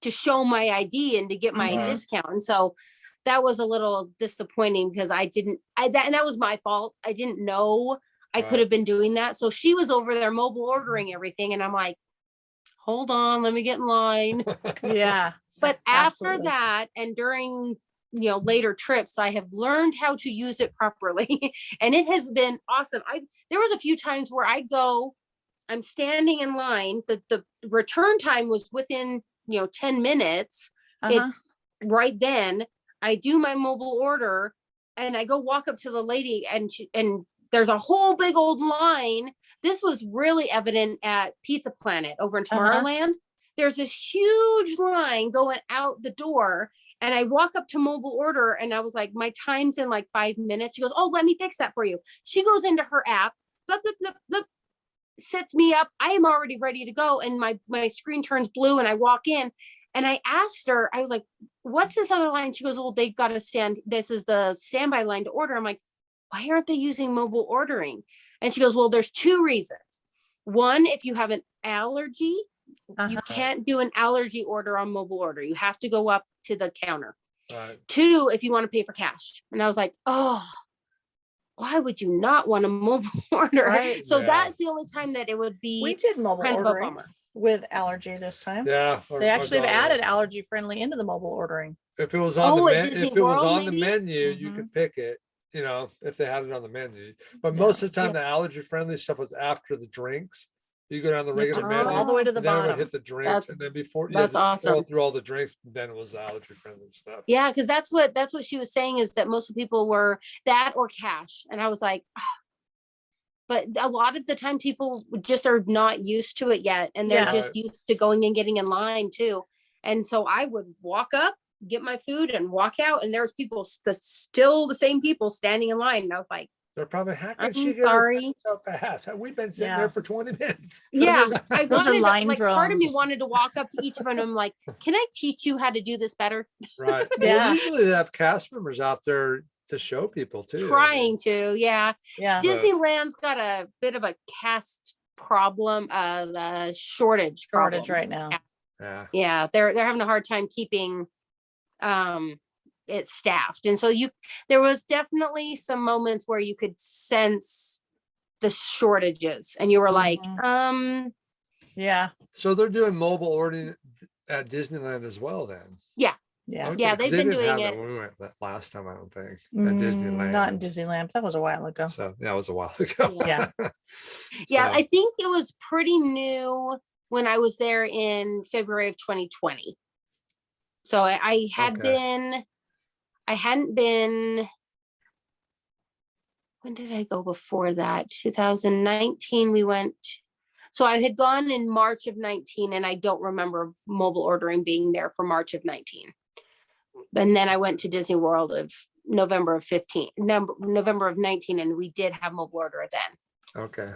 to show my ID and to get my Mhm. discount. And so that was a little disappointing because and that was my fault. I didn't know I could Right. have been doing that. So she was over there mobile ordering everything. And I'm like, hold on, let me get in line. Yeah. But after Absolutely. that, and during later trips, I have learned how to use it properly. And it has been awesome. There was a few times where I'd go, I'm standing in line, the return time was within 10 minutes. Uh-huh. It's right then. I do my mobile order and I go walk up to the lady and there's a whole big old line. This was really evident at Pizza Planet over in Tomorrowland. There's this huge line going out the door. And I walk up to mobile order and I was like, my time's in like 5 minutes. She goes, oh, let me fix that for you. She goes into her app, blip, blip, blip, blip, sets me up. I am already ready to go. And my screen turns blue and I walk in and I asked her, I was like, what's this other line? She goes, well, they've got to this is the standby line to order. I'm like, why aren't they using mobile ordering? And she goes, well, there's 2 reasons. One, if you have an allergy, you can't do an allergy order on mobile order. You have to go up to the counter. Right. 2, if you want to pay for cash. And I was like, oh, why would you not want a mobile order? Right. So Yeah. that's the only time that it would We be did mobile kind of a ordering bummer. with allergy this time. Yeah. They actually have added allergy friendly into the mobile ordering. If it was on Oh, at if Disney it was World, on the maybe? menu, you Mhm. could pick it. If they had it on the menu. But Yeah. most of the time, the allergy friendly stuff was after the drinks. You go down the regular All menu, the way to the and then it would bottom. hit the drinks, That's- and then before you that's had to scroll awesome. through all the drinks, then it was the allergy friendly stuff. Yeah, because that's what she was saying, is that most people were that or cash. And I was like, "Ah." But a lot of the time people just are not used to it yet. And they're Yeah. just used to going and getting in line too. And so I would walk up, get my food and walk out. And there's people, still the same people standing in line. And I was like, They're probably, how can I'm she get sorry. so fast? We've been sitting Yeah. there for 20 minutes. Yeah, I those are wanted line like part of me drums. wanted to walk up to each of them. I'm like, can I teach you how to do this better? Right. Yeah. Well, usually they have cast members out there to show people too. I mean, trying to, yeah. Yeah. Disneyland's got a bit of a cast problem, the shortage problem. Right now. yeah. Yeah, they're having a hard time keeping it staffed. And so there was definitely some moments where you could sense the shortages and you were like, Yeah. So they're doing mobile ordering at Disneyland as well then. Yeah. Okay, Yeah, 'cause they've they been didn't doing have it. when we went that last time, I don't think, at Disneyland. Not in Disneyland. That was a while ago. So yeah, it was a while ago. Yeah. Yeah, So, I think it was pretty new when I was there in February of 2020. So I had Okay. I hadn't been, when did I go before that? 2019, we went. So I had gone in March of 19 and I don't remember mobile ordering being there for March of 19. And then I went to Disney World of November of November of 19, and we did have mobile order then. okay.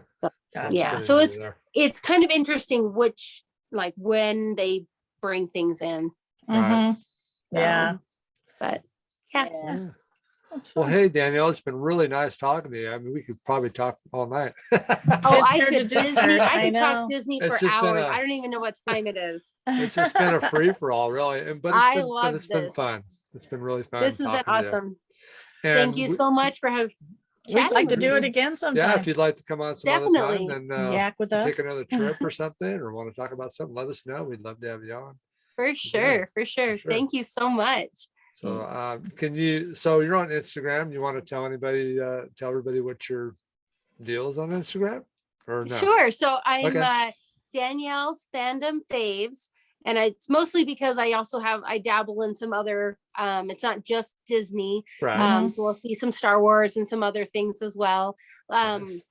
Gotcha. Yeah, pretty so new there. it's kind of interesting which, like, when they bring things in. Right. Yeah. But yeah. Yeah. Yeah. That's Well, fun. hey, Danielle, it's been really nice talking to you. I mean, we could probably talk all night. Oh, Just I heard could to just Disney. heard, I I could talk know. Disney It's for just been hours. a- I don't even know what time it is. It's just been a free for all, really. But I but love it's been this. fun. It's been really fun. This has been talking to you. awesome. And Thank you so much for having. We'd like to with do me. it again Yeah, sometime. if you'd like to come on some other Definitely. time and Yak with take us. another trip or something, or want to talk about something, let us know. We'd love to have you on. For sure, for sure. sure. Thank you so much. So so you're on Instagram. You want to tell everybody what your deal is on Instagram, or no? Sure. So I'm Okay. Danielle's Fandom Faves, and it's mostly because I dabble in some other. It's not just Disney. Right. So we'll see some Star Wars and some other things as well. Nice.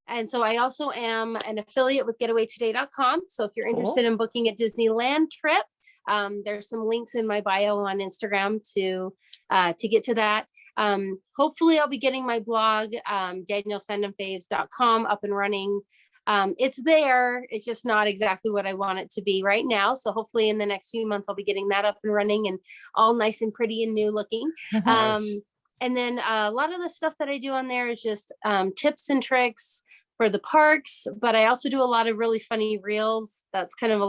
And so I also am an affiliate with getawaytoday.com. So if you're Cool. interested in booking a Disneyland trip, there's some links in my bio on Instagram to get to that. Hopefully I'll be getting my blog, danielsfandomfaves.com, up and running. It's there. It's just not exactly what I want it to be right now. So hopefully in the next few months, I'll be getting that up and running and all nice and pretty and new looking. Nice. And then a lot of the stuff that I do on there is just tips and tricks for the parks, but I also do a lot of really funny reels. That's kind of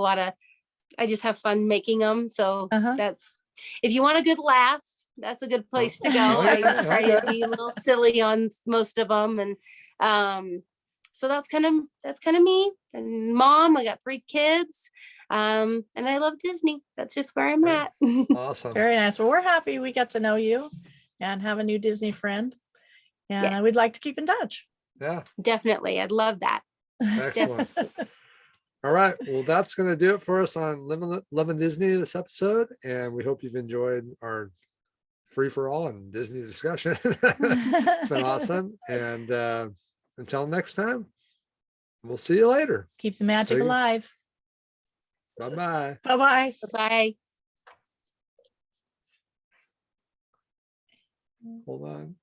I just have fun making them. So that's, if you want a good laugh, that's a good place to go. Okay, I try to okay. be a little silly on most of them. And so that's kind of me. And mom, I got 3 kids. And I love Disney. That's just where I'm Great. at. Awesome. Very nice. Well, we're happy we got to know you and have a new Disney friend. And Yes. we'd like to keep in touch. Yeah. Definitely. I'd love that. Excellent. All right. Well, that's going to do it for us on Living Disney this episode. And we hope you've enjoyed our free for all and Disney discussion. It's been awesome. And until next time, we'll see you later. Keep the magic See? alive. Bye-bye. Bye-bye. Bye. Hold on.